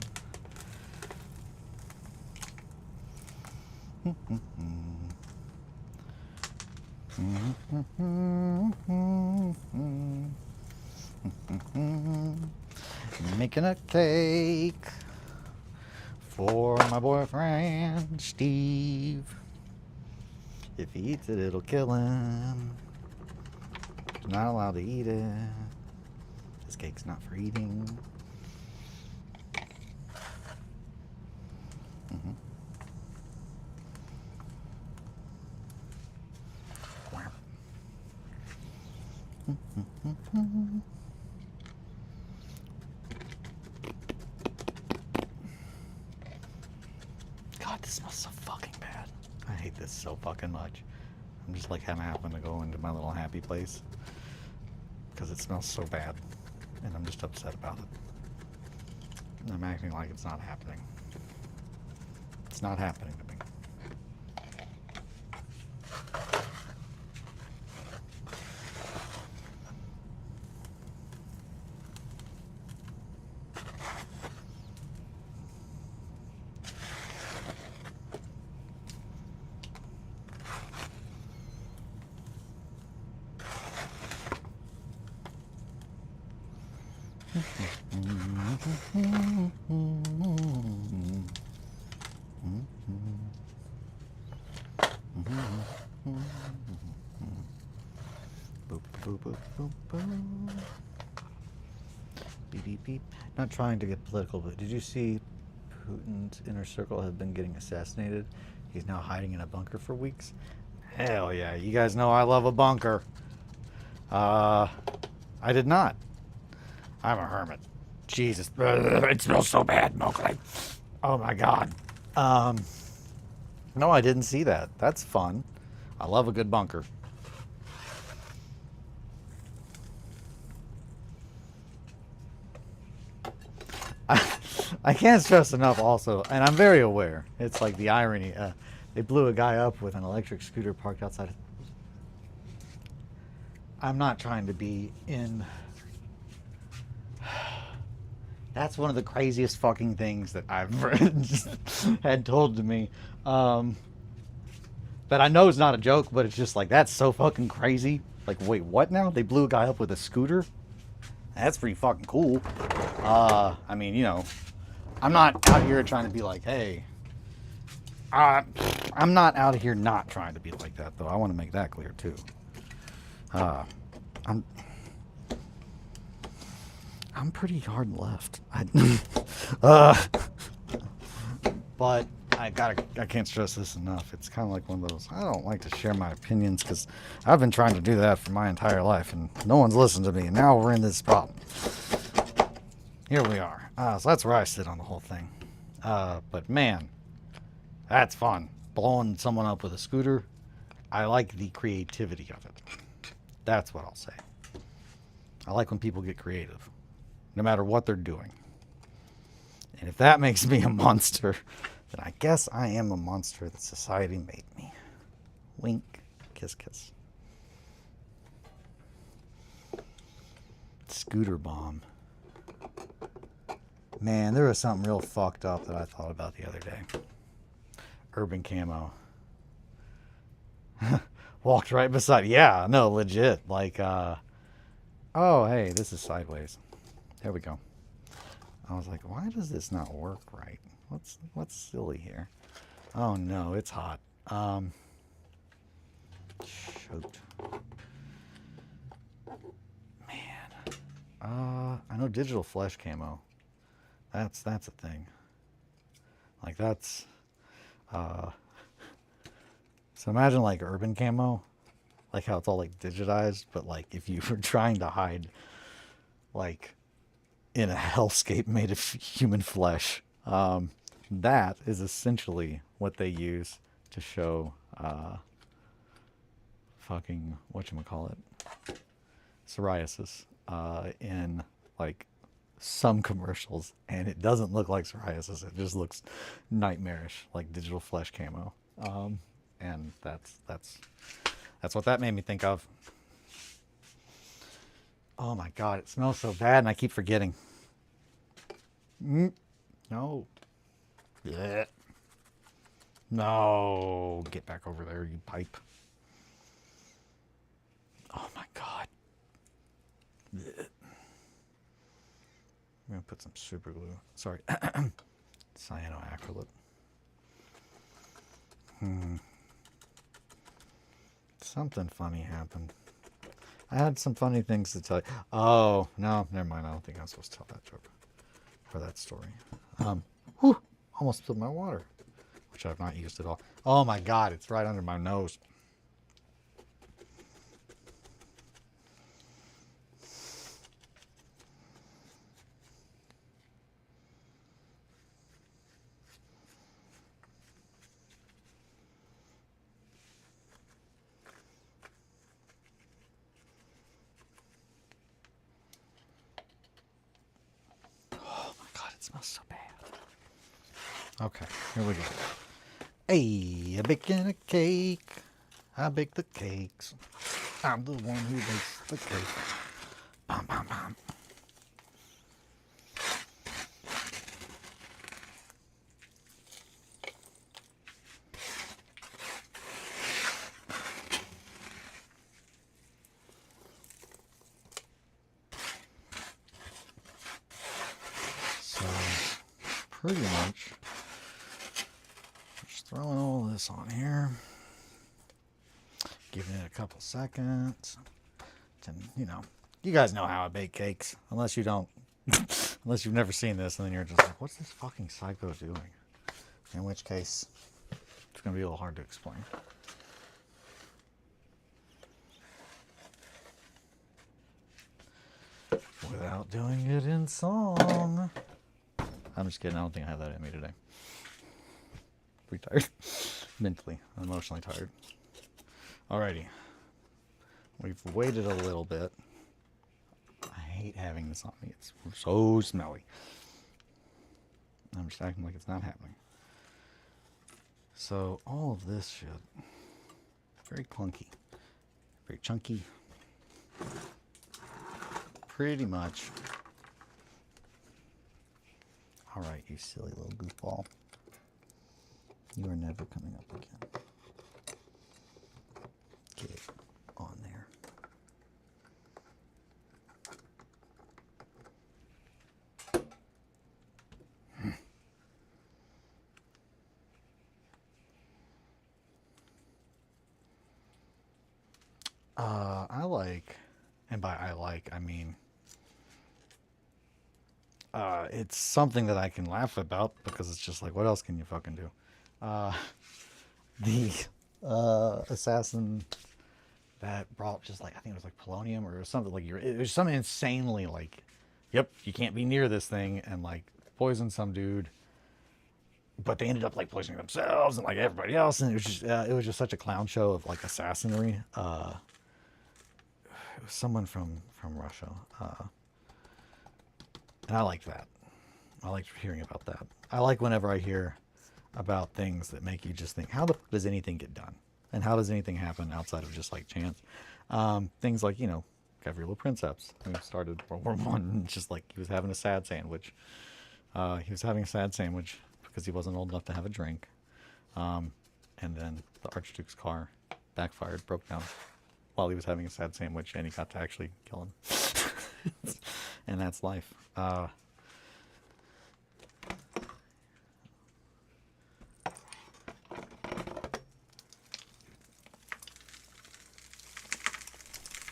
Making a cake for my boyfriend, Steve. If he eats it, it'll kill him. He's not allowed to eat it. This cake's not for eating. God, this smells so fucking bad. I hate this so fucking much. I'm just like having to go into my little happy place because it smells so bad, and I'm just upset about it. I'm acting like it's not happening. It's not happening to me. Boop, boop, boop, boop, boop. Beep, beep, beep. Not trying to get political, but did you see Putin's inner circle has been getting assassinated? He's now hiding in a bunker for weeks. Hell yeah, you guys know I love a bunker. I did not. I'm a hermit. Jesus, it smells so bad, Mowgli. Oh my god. No, I didn't see that. That's fun. I love a good bunker. I can't stress enough also, and I'm very aware, it's like the irony, they blew a guy up with an electric scooter parked outside. I'm not trying to be in... That's one of the craziest fucking things that I've had told to me. That I know is not a joke, but it's just like, that's so fucking crazy. Like, wait, what now? They blew a guy up with a scooter? That's pretty fucking cool. I mean, you know, I'm not out here trying to be like, hey, I'm not out here not trying to be like that, though. I want to make that clear, too. I'm pretty hard left. But I can't stress this enough. It's kind of like one of those, I don't like to share my opinions because I've been trying to do that for my entire life and no one's listened to me, and now we're in this problem. Here we are. So that's where I sit on the whole thing. But man, that's fun. Blowing someone up with a scooter. I like the creativity of it. That's what I'll say. I like when people get creative, no matter what they're doing. And if that makes me a monster, then I guess I am a monster that society made me. Wink, kiss, kiss. Scooter bomb. Man, there was something real fucked up that I thought about the other day. Urban camo. Walked right beside. Yeah, no, legit. Like, oh, hey, this is sideways. There we go. I was like, why does this not work right? What's silly here? Oh no, it's hot. Shoot. Man. I know digital flesh camo. That's a thing. Like that's so imagine like urban camo, like how it's all like digitized, but like if you were trying to hide like in a hellscape made of human flesh, that is essentially what they use to show fucking whatchamacallit, psoriasis in like some commercials, and it doesn't look like psoriasis. It just looks nightmarish, like digital flesh camo. And that's what that made me think of. Oh my god, it smells so bad, and I keep forgetting. No. Yeah. No. Get back over there, you pipe. Oh my god. Blech. I'm gonna put some super glue. Sorry. Cyanoacrylate. Something funny happened. I had some funny things to tell you. Oh, no, never mind. I don't think I'm supposed to tell that joke for that story. Whew, almost spilled my water, which I've not used at all. Oh my god, it's right under my nose. smells so bad. Okay, here we go. Hey, a baking a cake. I bake the cakes. I'm the one who makes the cake. Bam, bam, bam. So, pretty much, just throwing all this on here. Giving it a couple seconds. And, you know, you guys know how I bake cakes. Unless you don't. Unless you've never seen this, and then you're just like, what's this fucking psycho doing? In which case, it's going to be a little hard to explain. Without doing it in song. I'm just kidding. I don't think I have that in me today. Pretty tired. Mentally, emotionally tired. Alrighty. We've waited a little bit. I hate having this on me. It's so smelly. I'm just acting like it's not happening. So all of this shit, very clunky, very chunky. Pretty much. Alright, you silly little goofball. You are never coming up again. Get on there. I like, and by I like, I mean, it's something that I can laugh about because it's just like, what else can you fucking do? The assassin that brought just like, I think it was like polonium or something like, it was something insanely like, yep, you can't be near this thing, and like poison some dude, but they ended up like poisoning themselves and like everybody else, and it was just such a clown show of like assassinry. It was someone from Russia, and I liked that. I liked hearing about that. I like whenever I hear about things that make you just think, how the fuck does anything get done? And how does anything happen outside of just like chance? Things like, you know, Gavrilo Princeps, who started World War One, just like he was having a sad sandwich. He was having a sad sandwich because he wasn't old enough to have a drink. And then the Archduke's car backfired, broke down while he was having a sad sandwich, and he got to actually kill him. And that's life.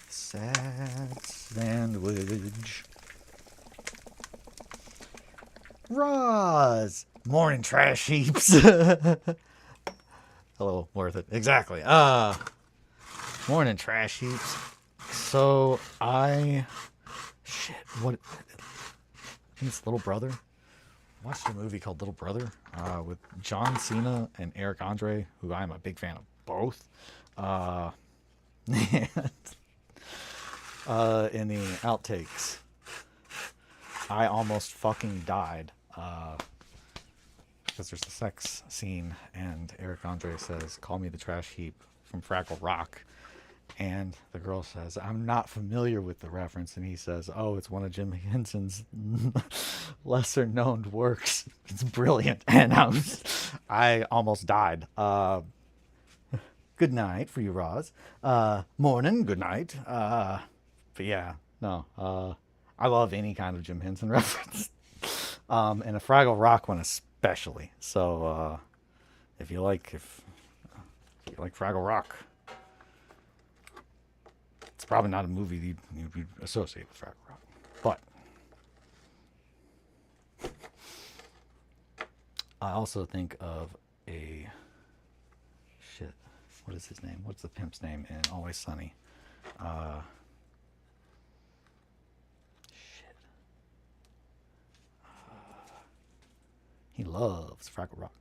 Sad sandwich. Roz! Morning, trash heaps. Hello, worth it. Exactly. Morning, trash heaps. So, what? I think it's Little Brother. I watched a movie called Little Brother with John Cena and Eric Andre, who I'm a big fan of both. In the outtakes, I almost fucking died because there's a sex scene, and Eric Andre says, "Call me the trash heap" from Fraggle Rock, and the girl says, "I'm not familiar with the reference," and he says, "Oh, it's one of Jim Henson's lesser known works. It's brilliant." And I almost died. Good night for you, Roz. Morning, good night. But yeah, no. I love any kind of Jim Henson reference. And a Fraggle Rock one especially. So if you like Fraggle Rock, it's probably not a movie you'd associate with Fraggle Rock. But I also think of a shit. What is his name? What's the pimp's name in Always Sunny? He loves Fraggle Rock.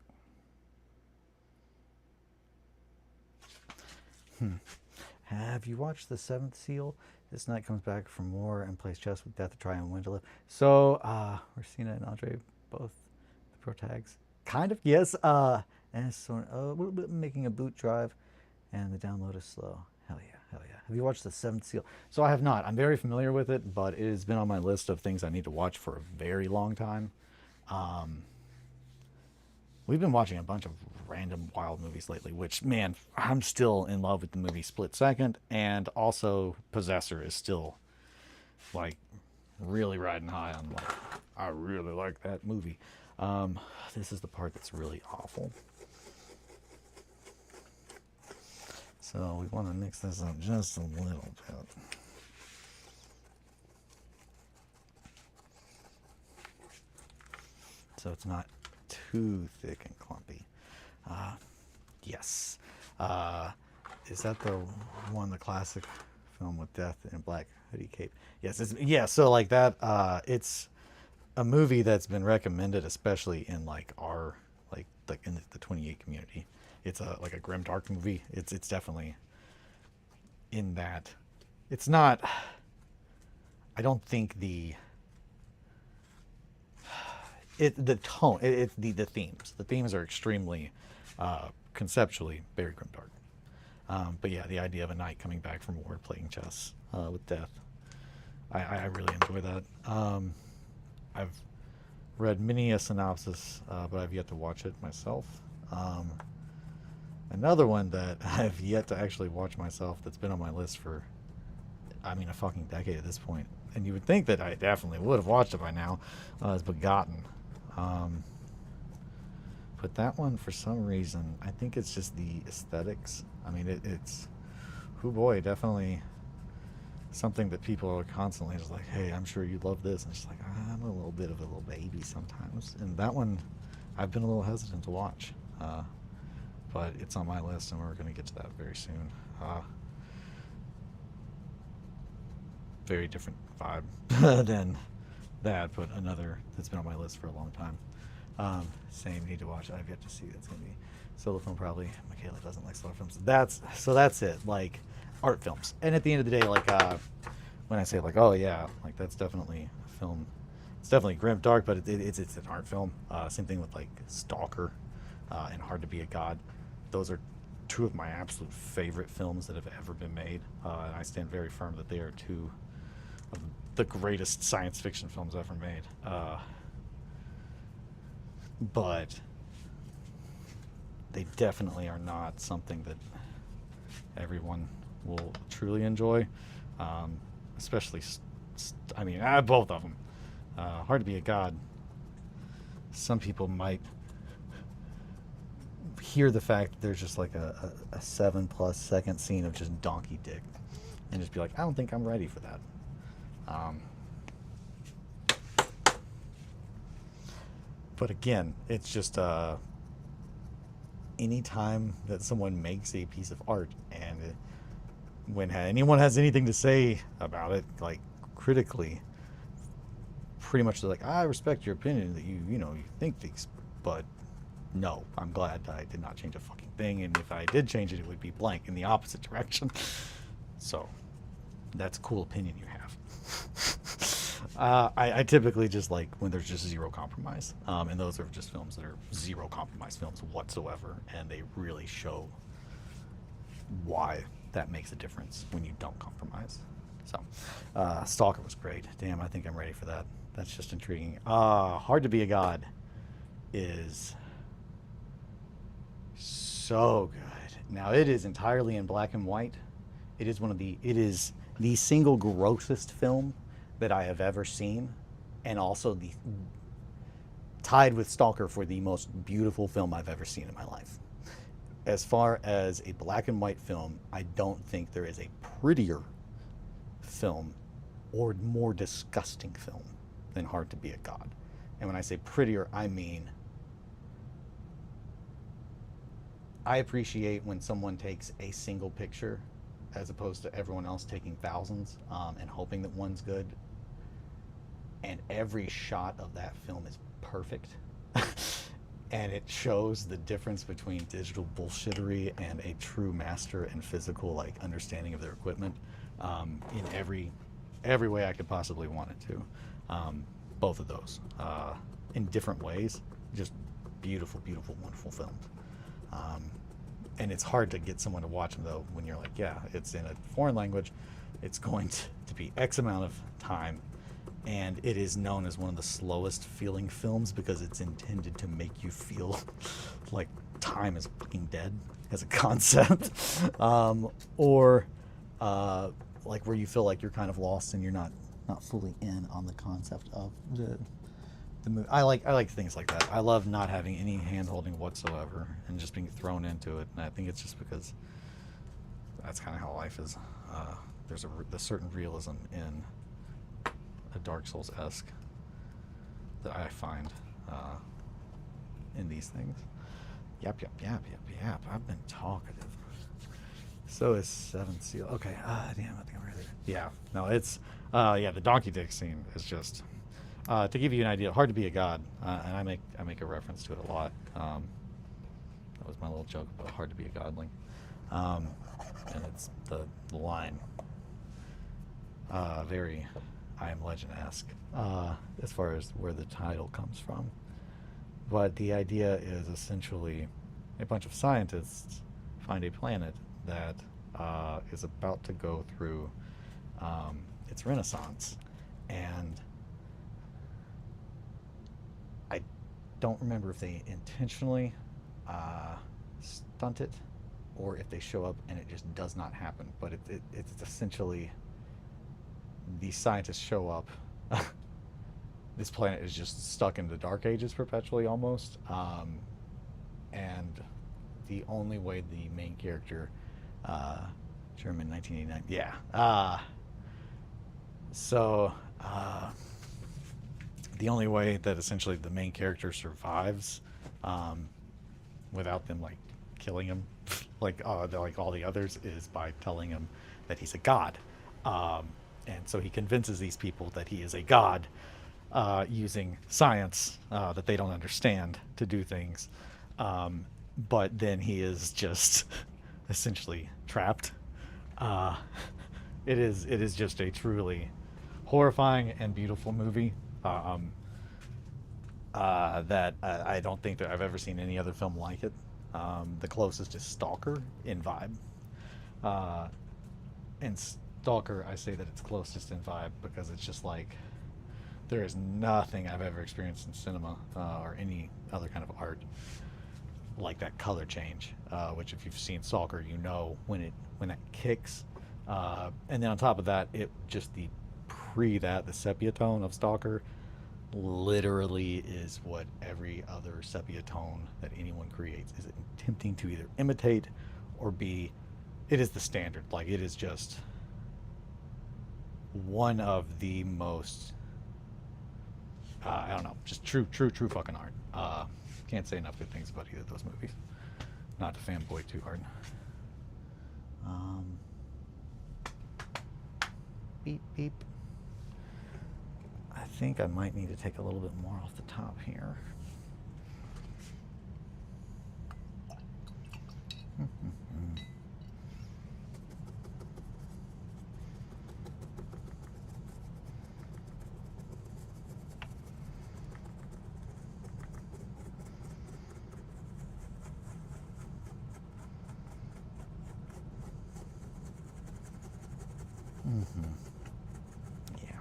Have you watched The Seventh Seal? This knight comes back from war and plays chess with death to try and win to live. So, Rosina and Andre both the pro tags. Kind of, yes. And so we're making a boot drive, and the download is slow. Hell yeah, hell yeah. Have you watched The Seventh Seal? So I have not. I'm very familiar with it, but it has been on my list of things I need to watch for a very long time. We've been watching a bunch of random wild movies lately, which, man, I'm still in love with the movie Split Second, and also Possessor is still, like, really riding high on, like, I really like that movie. This is the part that's really awful. So we want to mix this up just a little bit. So it's not too thick and clumpy. Yes. Is that the one, the classic film with death in a black hoodie cape? Yes. So like that. It's a movie that's been recommended, especially in like our like in the 28 community. It's like a grim dark movie. It's definitely in that. It's not. I don't think the tone. It's the themes. The themes are extremely conceptually very grim dark. But yeah, the idea of a knight coming back from war playing chess with death. I really enjoy that. I've read many a synopsis, but I've yet to watch it myself. Another one that I've yet to actually watch myself that's been on my list for, I mean, a fucking decade at this point. And you would think that I definitely would have watched it by now, is Begotten. But that one, for some reason, I think it's just the aesthetics. I mean, it's, oh boy, definitely something that people are constantly just like, hey, I'm sure you love this. And it's like, I'm a little bit of a little baby sometimes. And that one, I've been a little hesitant to watch. But it's on my list, and we're going to get to that very soon. Very different vibe than that, but another that's been on my list for a long time. Same, need to watch. I've yet to see. That's going to be solo film probably. Michaela doesn't like solo films. That's it. Like art films. And at the end of the day, like when I say like, oh yeah, like that's definitely a film. It's definitely grim, dark, but it's an art film. Same thing with like Stalker and Hard to Be a God. Those are two of my absolute favorite films that have ever been made. And I stand very firm that they are two of the greatest science fiction films ever made. But they definitely are not something that everyone will truly enjoy. Especially, I mean, both of them. Hard to Be a God. Some people might hear the fact that there's just like a 7+ second scene of just donkey dick and just be like, I don't think I'm ready for that. But again, it's just anytime that someone makes a piece of art and when anyone has anything to say about it, like critically, pretty much they're like, I respect your opinion that you think these, but no, I'm glad I did not change a fucking thing, and if I did change it, it would be blank in the opposite direction. So that's a cool opinion you have. I typically just like when there's just zero compromise, and those are just films that are zero compromise films whatsoever, and they really show why that makes a difference when you don't compromise. So Stalker was great. Damn, I think I'm ready for that. That's just intriguing. Hard to Be a God is so good. Now it is entirely in black and white. It is the single grossest film that I have ever seen, and also the tied with Stalker for the most beautiful film I've ever seen in my life. As far as a black and white film, I don't think there is a prettier film or more disgusting film than Hard to Be a God. And when I say prettier, I mean I appreciate when someone takes a single picture as opposed to everyone else taking thousands and hoping that one's good. And every shot of that film is perfect. And it shows the difference between digital bullshittery and a true master and physical like understanding of their equipment in every way I could possibly want it to. Both of those. in different ways. Just beautiful, beautiful, wonderful films. And it's hard to get someone to watch them, though, when you're like, yeah, it's in a foreign language, it's going to be X amount of time, and it is known as one of the slowest feeling films because it's intended to make you feel like time is fucking dead as a concept. Or like where you feel like you're kind of lost and you're not fully in on the concept of the movie. I like things like that. I love not having any hand holding whatsoever and just being thrown into it. And I think it's just because that's kind of how life is. There's a certain realism in a Dark Souls-esque that I find in these things. Yap. I've been talkative. So is Seven Seal. Okay. Damn. I think I'm ready. Yeah. No. It's. The donkey dick scene is just. To give you an idea, hard to be a god, and I make a reference to it a lot. That was my little joke about hard to be a godling, and it's the line. Very I Am Legend-esque as far as where the title comes from. But the idea is essentially a bunch of scientists find a planet that is about to go through its renaissance, and I don't remember if they intentionally stunt it or if they show up and it just does not happen. But it's essentially these scientists show up. This planet is just stuck in the Dark Ages perpetually almost. And the only way the main character, German 1989, the only way that essentially the main character survives without them like killing him like all the others is by telling him that he's a god. And so he convinces these people that he is a god using science that they don't understand to do things. But then he is just essentially trapped. It is just a truly horrifying and beautiful movie. That I don't think that I've ever seen any other film like it. The closest is Stalker in vibe. And Stalker, I say that it's closest in vibe because it's just like there is nothing I've ever experienced in cinema or any other kind of art like that color change. Which, if you've seen Stalker, you know when that kicks. And then on top of that, it just the sepia tone of Stalker literally is what every other sepia tone that anyone creates is attempting to either imitate or be. It is the standard. Like, it is just one of the most I don't know, just true fucking art. Can't say enough good things about either of those movies. Not to fanboy too hard. Beep beep. I think I might need to take a little bit more off the top here. Yeah.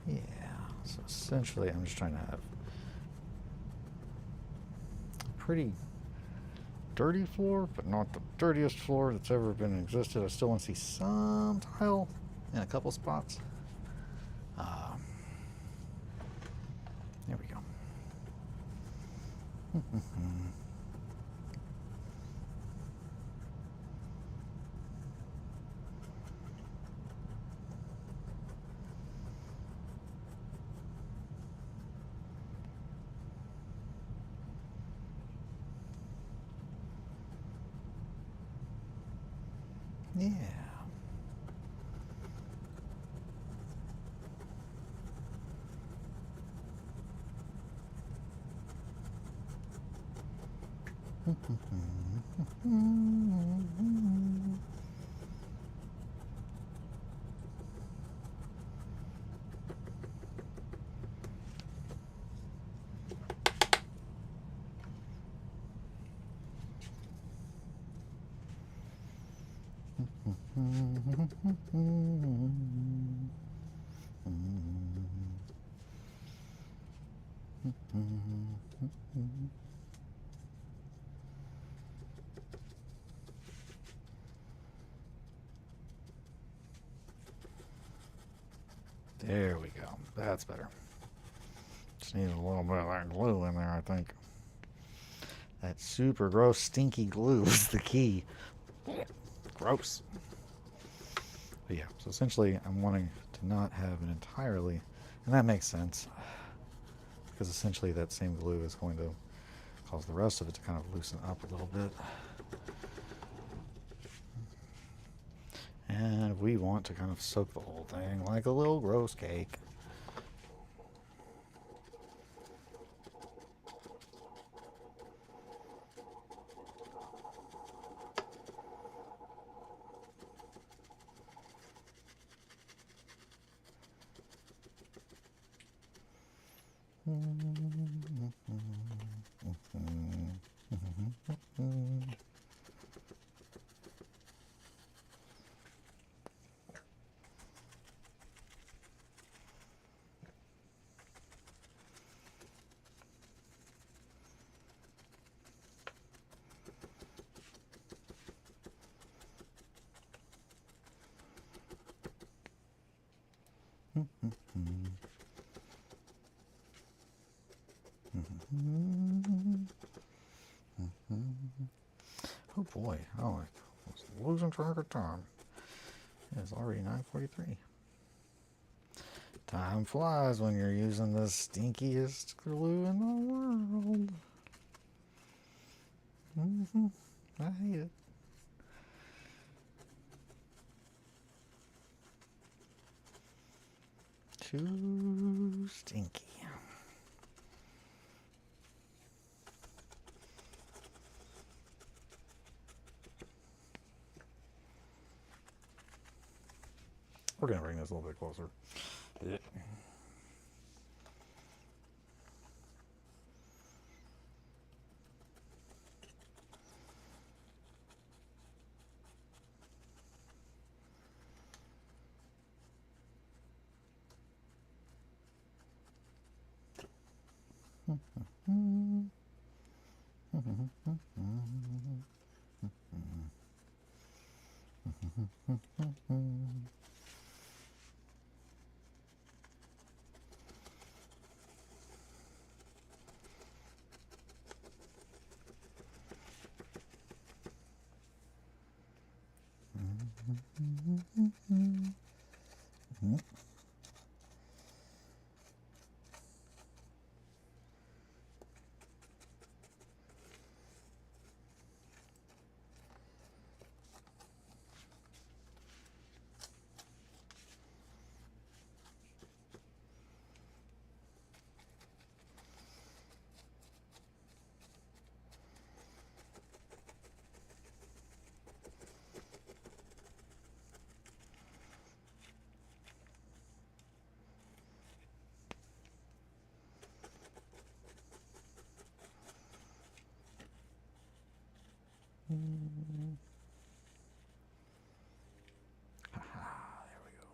Yeah, so essentially I'm just trying to have a pretty dirty floor, but not the dirtiest floor that's ever been existed. I still want to see some tile in a couple spots. There we go. Yeah. There we go. That's better. Just need a little bit of that glue in there, I think. That super gross, stinky glue is the key. Gross. But yeah, so essentially I'm wanting to not have it entirely, and that makes sense, because essentially that same glue is going to cause the rest of it to kind of loosen up a little bit. And we want to kind of soak the whole thing like a little gross cake. Oh boy, oh, I was losing track of time. It's already 9:43. Time flies when you're using the stinkiest glue in the world. I hate it. Too stinky. We're going to bring this a little bit closer. Yeah. Haha, there we go.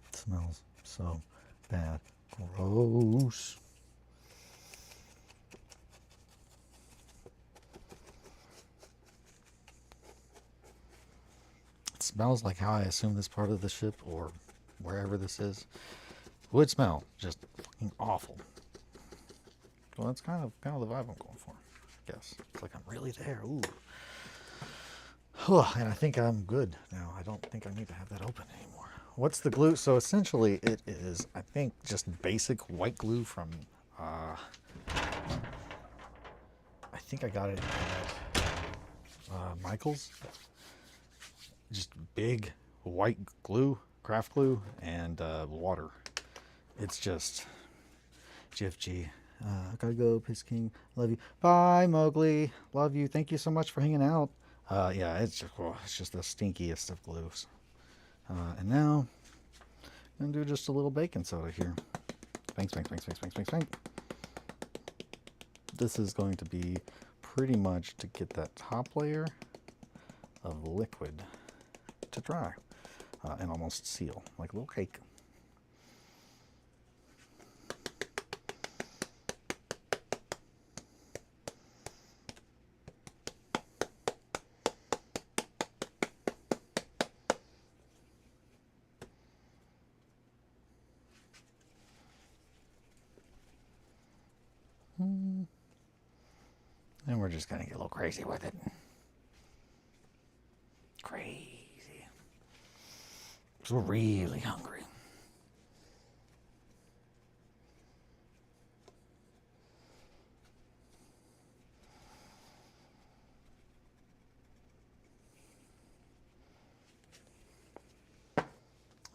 It smells so bad. Gross. smells like how I assume this part of the ship or wherever this is would smell. Just fucking awful. Well, that's kind of the vibe I'm going for, I guess. It's like I'm really there. Ooh. And I think I'm good now. I don't think I need to have that open anymore. What's the glue? So essentially it is, I think, just basic white glue from, I think I got it at Michael's. Just big white glue, craft glue, and water. It's just GFG. Gotta go, Piss King. Love you. Bye, Mowgli. Love you. Thank you so much for hanging out. Yeah, it's just the stinkiest of glues. And now I'm gonna do just a little baking soda here. Banks. This is going to be pretty much to get that top layer of liquid to dry and almost seal like a little cake. And we're just gonna get a little crazy with it. Crazy. Because we're really hungry.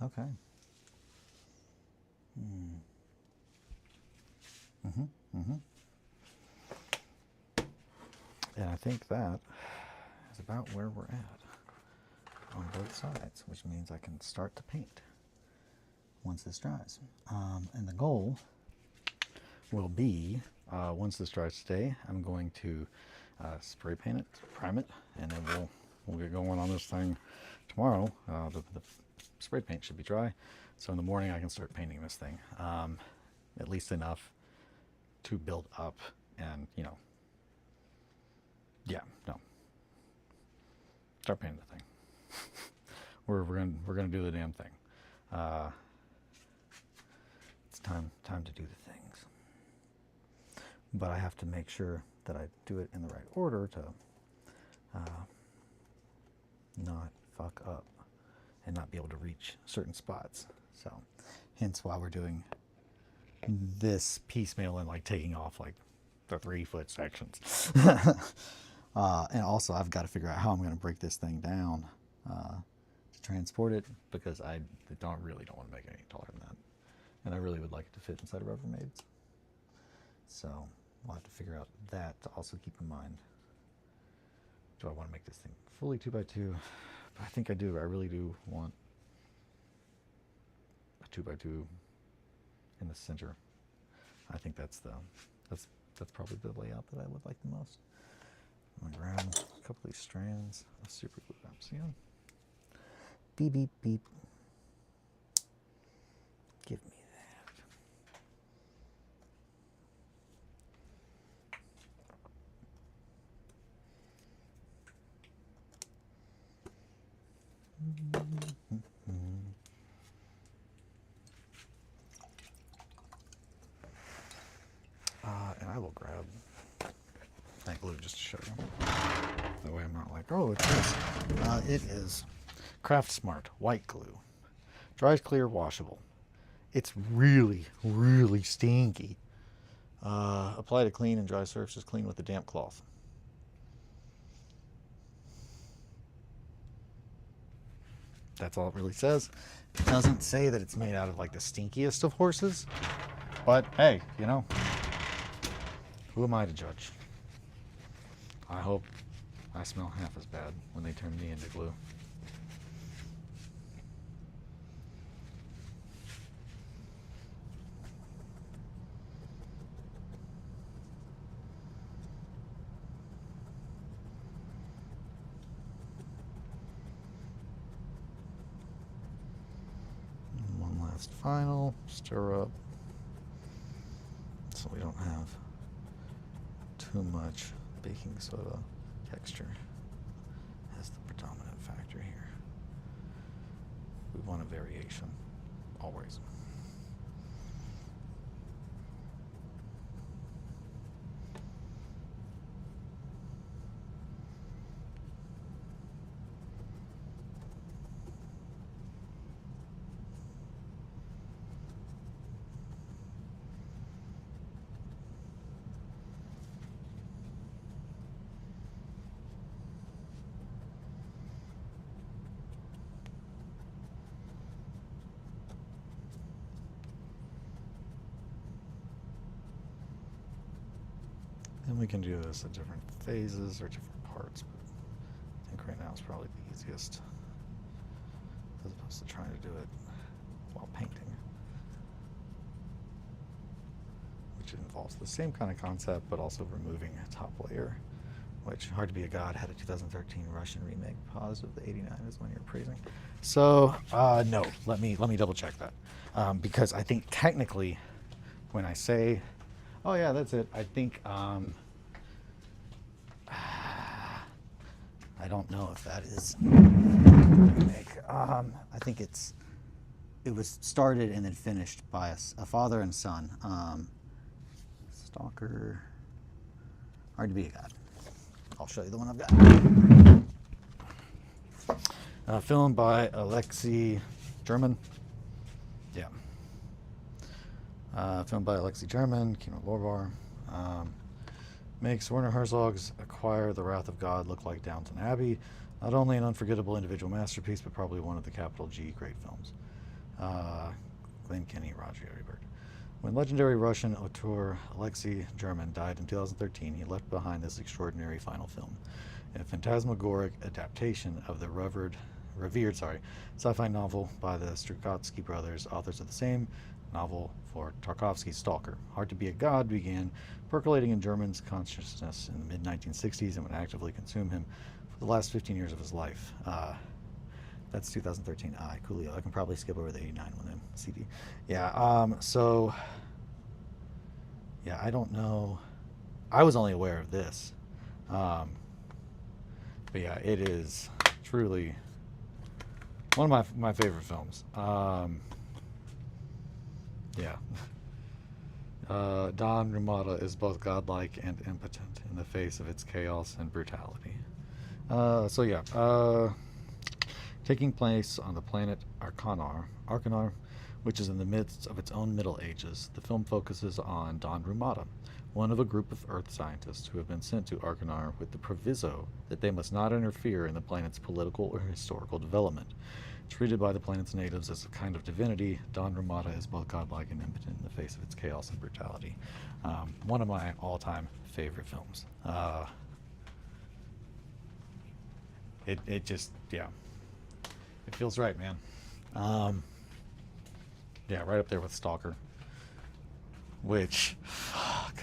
Okay. And I think that is about where we're at on both sides, which means I can start to paint once this dries. And the goal will be, once this dries today, I'm going to spray paint it, prime it, and then we'll get going on this thing tomorrow. The spray paint should be dry, so in the morning I can start painting this thing, at least enough to build up and, you know, start painting the thing. we're gonna do the damn thing. It's time to do the things. But I have to make sure that I do it in the right order to not fuck up and not be able to reach certain spots. So, hence why we're doing this piecemeal and like taking off like the 3-foot sections. And also I've got to figure out how I'm going to break this thing down to transport it, because I really don't want to make it any taller than that, and I really would like it to fit inside of Rubbermaids. So we'll have to figure out that to also keep in mind. Do I want to make this thing fully 2x2? But I think I do. I really do want a 2x2 in the center. I think that's probably the layout that I would like the most. I'm gonna grab a couple of these strands of super glue Epsilon. Beep beep beep. Give me that. And I will grab that glue just to show you. That way I'm not like, oh, it's this. It is Craft Smart white glue. Dries clear, washable. It's really, really stinky. Apply to clean and dry surfaces clean with a damp cloth. That's all it really says. It doesn't say that it's made out of like the stinkiest of horses, but hey, you know, who am I to judge? I hope I smell half as bad when they turn me into glue. One last final stir up so we don't have too much baking soda texture as the predominant factor here. We want a variation, always. And we can do this at different phases or different parts, but I think right now is probably the easiest, as opposed to trying to do it while painting, which involves the same kind of concept, but also removing a top layer, which Hard to Be a God had a 2013 Russian remake. Positive the 89 is when you're praising. So no, let me double check that, because I think technically, when I say, oh yeah, that's it, I think I don't know if that is remake. I think it was started and then finished by a father and son. Stalker, Hard to Be a God. I'll show you the one I've got. Filmed by Alexei German. Yeah. Filmed by Alexei German, Kino Lorber. Makes Werner Herzog's Acquire the Wrath of God look like Downton Abbey. Not only an unforgettable individual masterpiece, but probably one of the capital G great films. Glenn Kenny, Roger Ebert. When legendary Russian auteur Alexei German died in 2013, he left behind this extraordinary final film, a phantasmagoric adaptation of the revered sci-fi novel by the Strugatsky brothers, authors of the same novel for Tarkovsky's Stalker. Hard to Be a God began percolating in German's consciousness in the mid-1960s and would actively consume him for the last 15 years of his life. That's 2013. Coolio. I can probably skip over the 89 one then. CD. Yeah, so... Yeah, I don't know. I was only aware of this. But yeah, it is truly one of my favorite films. Yeah. Don Rumata is both godlike and impotent in the face of its chaos and brutality. So yeah, taking place on the planet Arkanar, which is in the midst of its own Middle Ages, the film focuses on Don Rumata, one of a group of Earth scientists who have been sent to Arkanar with the proviso that they must not interfere in the planet's political or historical development. Treated by the planet's natives as a kind of divinity, Don Rumata is both godlike and impotent in the face of its chaos and brutality. One of my all-time favorite films. It just, yeah, it feels right, man. Yeah, right up there with Stalker. Which, fuck,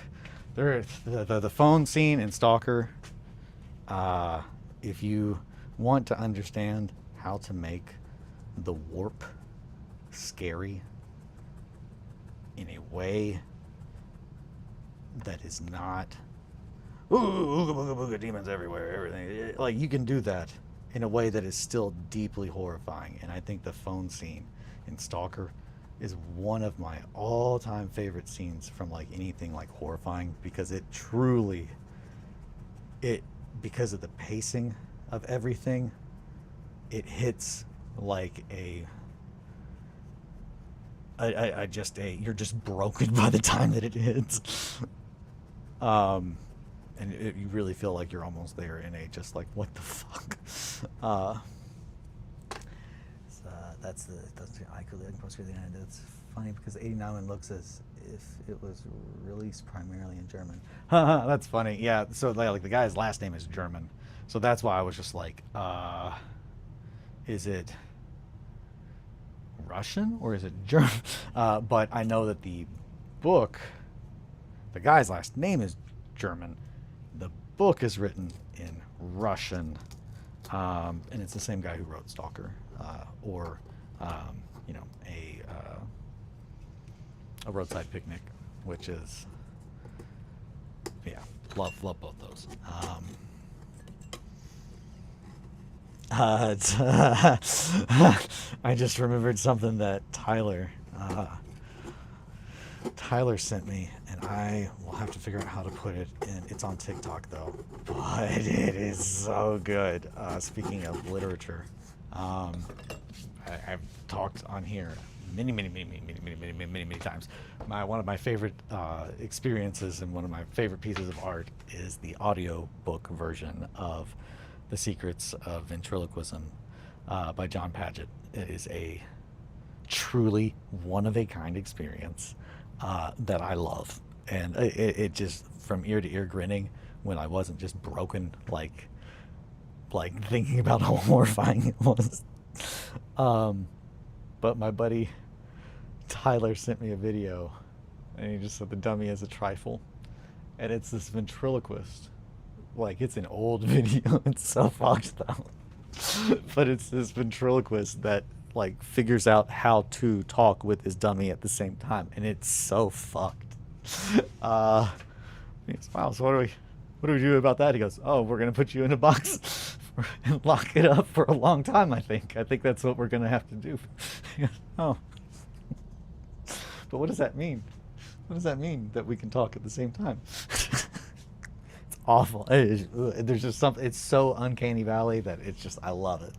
the phone scene in Stalker. If you want to understand how to make the warp scary in a way that is not ooga booga booga demons everywhere, everything, like, you can do that in a way that is still deeply horrifying. And I think the phone scene in Stalker is one of my all-time favorite scenes from like anything like horrifying, because it truly, because of the pacing of everything, it hits like you're just broken by the time that it hits. And you really feel like you're almost there in a just like, what the fuck. That's I could post the end. It's funny because 89 one looks as if it was released primarily in German. That's funny. Yeah, so like the guy's last name is German, so that's why I was just like, is it Russian or is it German? But I know that the book, the guy's last name is German. The book is written in Russian, and it's the same guy who wrote Stalker, or you know, a Roadside Picnic, which is, yeah, love both those. I just remembered something that Tyler sent me, and I will have to figure out how to put it in. It's on TikTok though, but it is so good. Speaking of literature, I've talked on here many times. One of my favorite experiences and one of my favorite pieces of art is the audio book version of The Secrets of Ventriloquism by John Paget. It is a truly one of a kind experience that I love, and it just from ear to ear grinning when I wasn't just broken like thinking about how horrifying it was. But my buddy Tyler sent me a video, and he just said the dummy is a trifle, and it's this ventriloquist. Like, it's an old video. It's so fucked though. But it's this ventriloquist that like figures out how to talk with his dummy at the same time, and it's so fucked. He smiles. What do we do about that? He goes, oh, we're gonna put you in a box and lock it up for a long time. I think that's what we're gonna have to do. He goes, oh, but what does that mean? What does that mean that we can talk at the same time? It's awful. There's just something. It's so uncanny valley that it's just, I love it.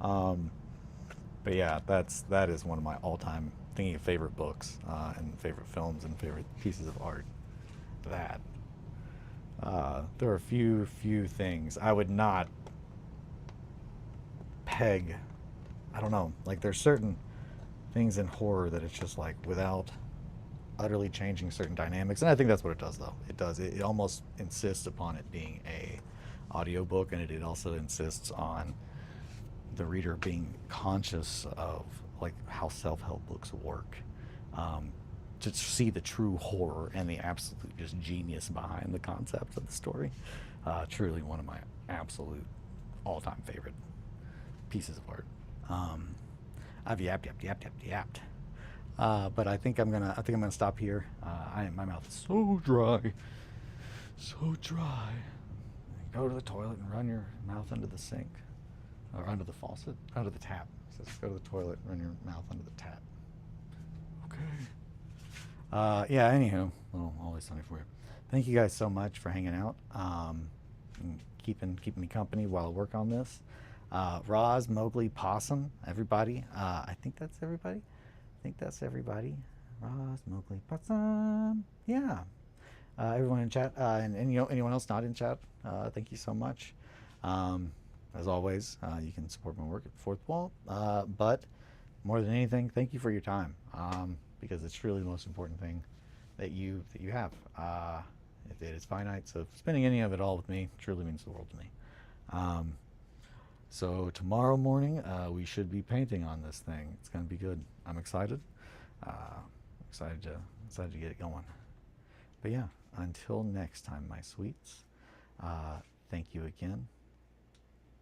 But yeah, that is one of my all-time thinking of favorite books and favorite films and favorite pieces of art. That there are a few things I would not peg. I don't know. Like, there's certain things in horror that it's just like without utterly changing certain dynamics, and I think that's what it does though. It almost insists upon it being a audiobook, and it also insists on the reader being conscious of like how self-help books work, to see the true horror and the absolute just genius behind the concept of the story. Truly one of my absolute all-time favorite pieces of art. I've yapped. But I think I'm gonna stop here. My mouth is so dry. Go to the toilet and run your mouth under the sink, or under the faucet, under the tap. It says go to the toilet, run your mouth under the tap. Okay. Yeah. Anywho, well, always sunny for you. Thank you guys so much for hanging out, and keeping me company while I work on this. Roz, Mowgli, Possum, everybody. I think that's everybody. Roz, Mowgli, Possum. Yeah. Everyone in chat, and anyone else not in chat, thank you so much. As always, you can support my work at Fourth Wall. But more than anything, thank you for your time, because it's really the most important thing that you have. It is finite, so spending any of it all with me truly means the world to me. So tomorrow morning, we should be painting on this thing. It's going to be good. I'm excited. Excited to get it going. But yeah, until next time, my sweets. Thank you again.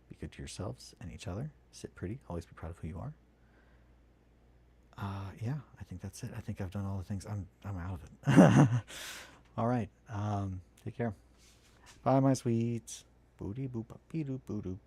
Be good to yourselves and each other. Sit pretty. Always be proud of who you are. Yeah, I think that's it. I think I've done all the things. I'm out of it. All right. Take care. Bye, my sweets. Booty boop boo doo boo doo.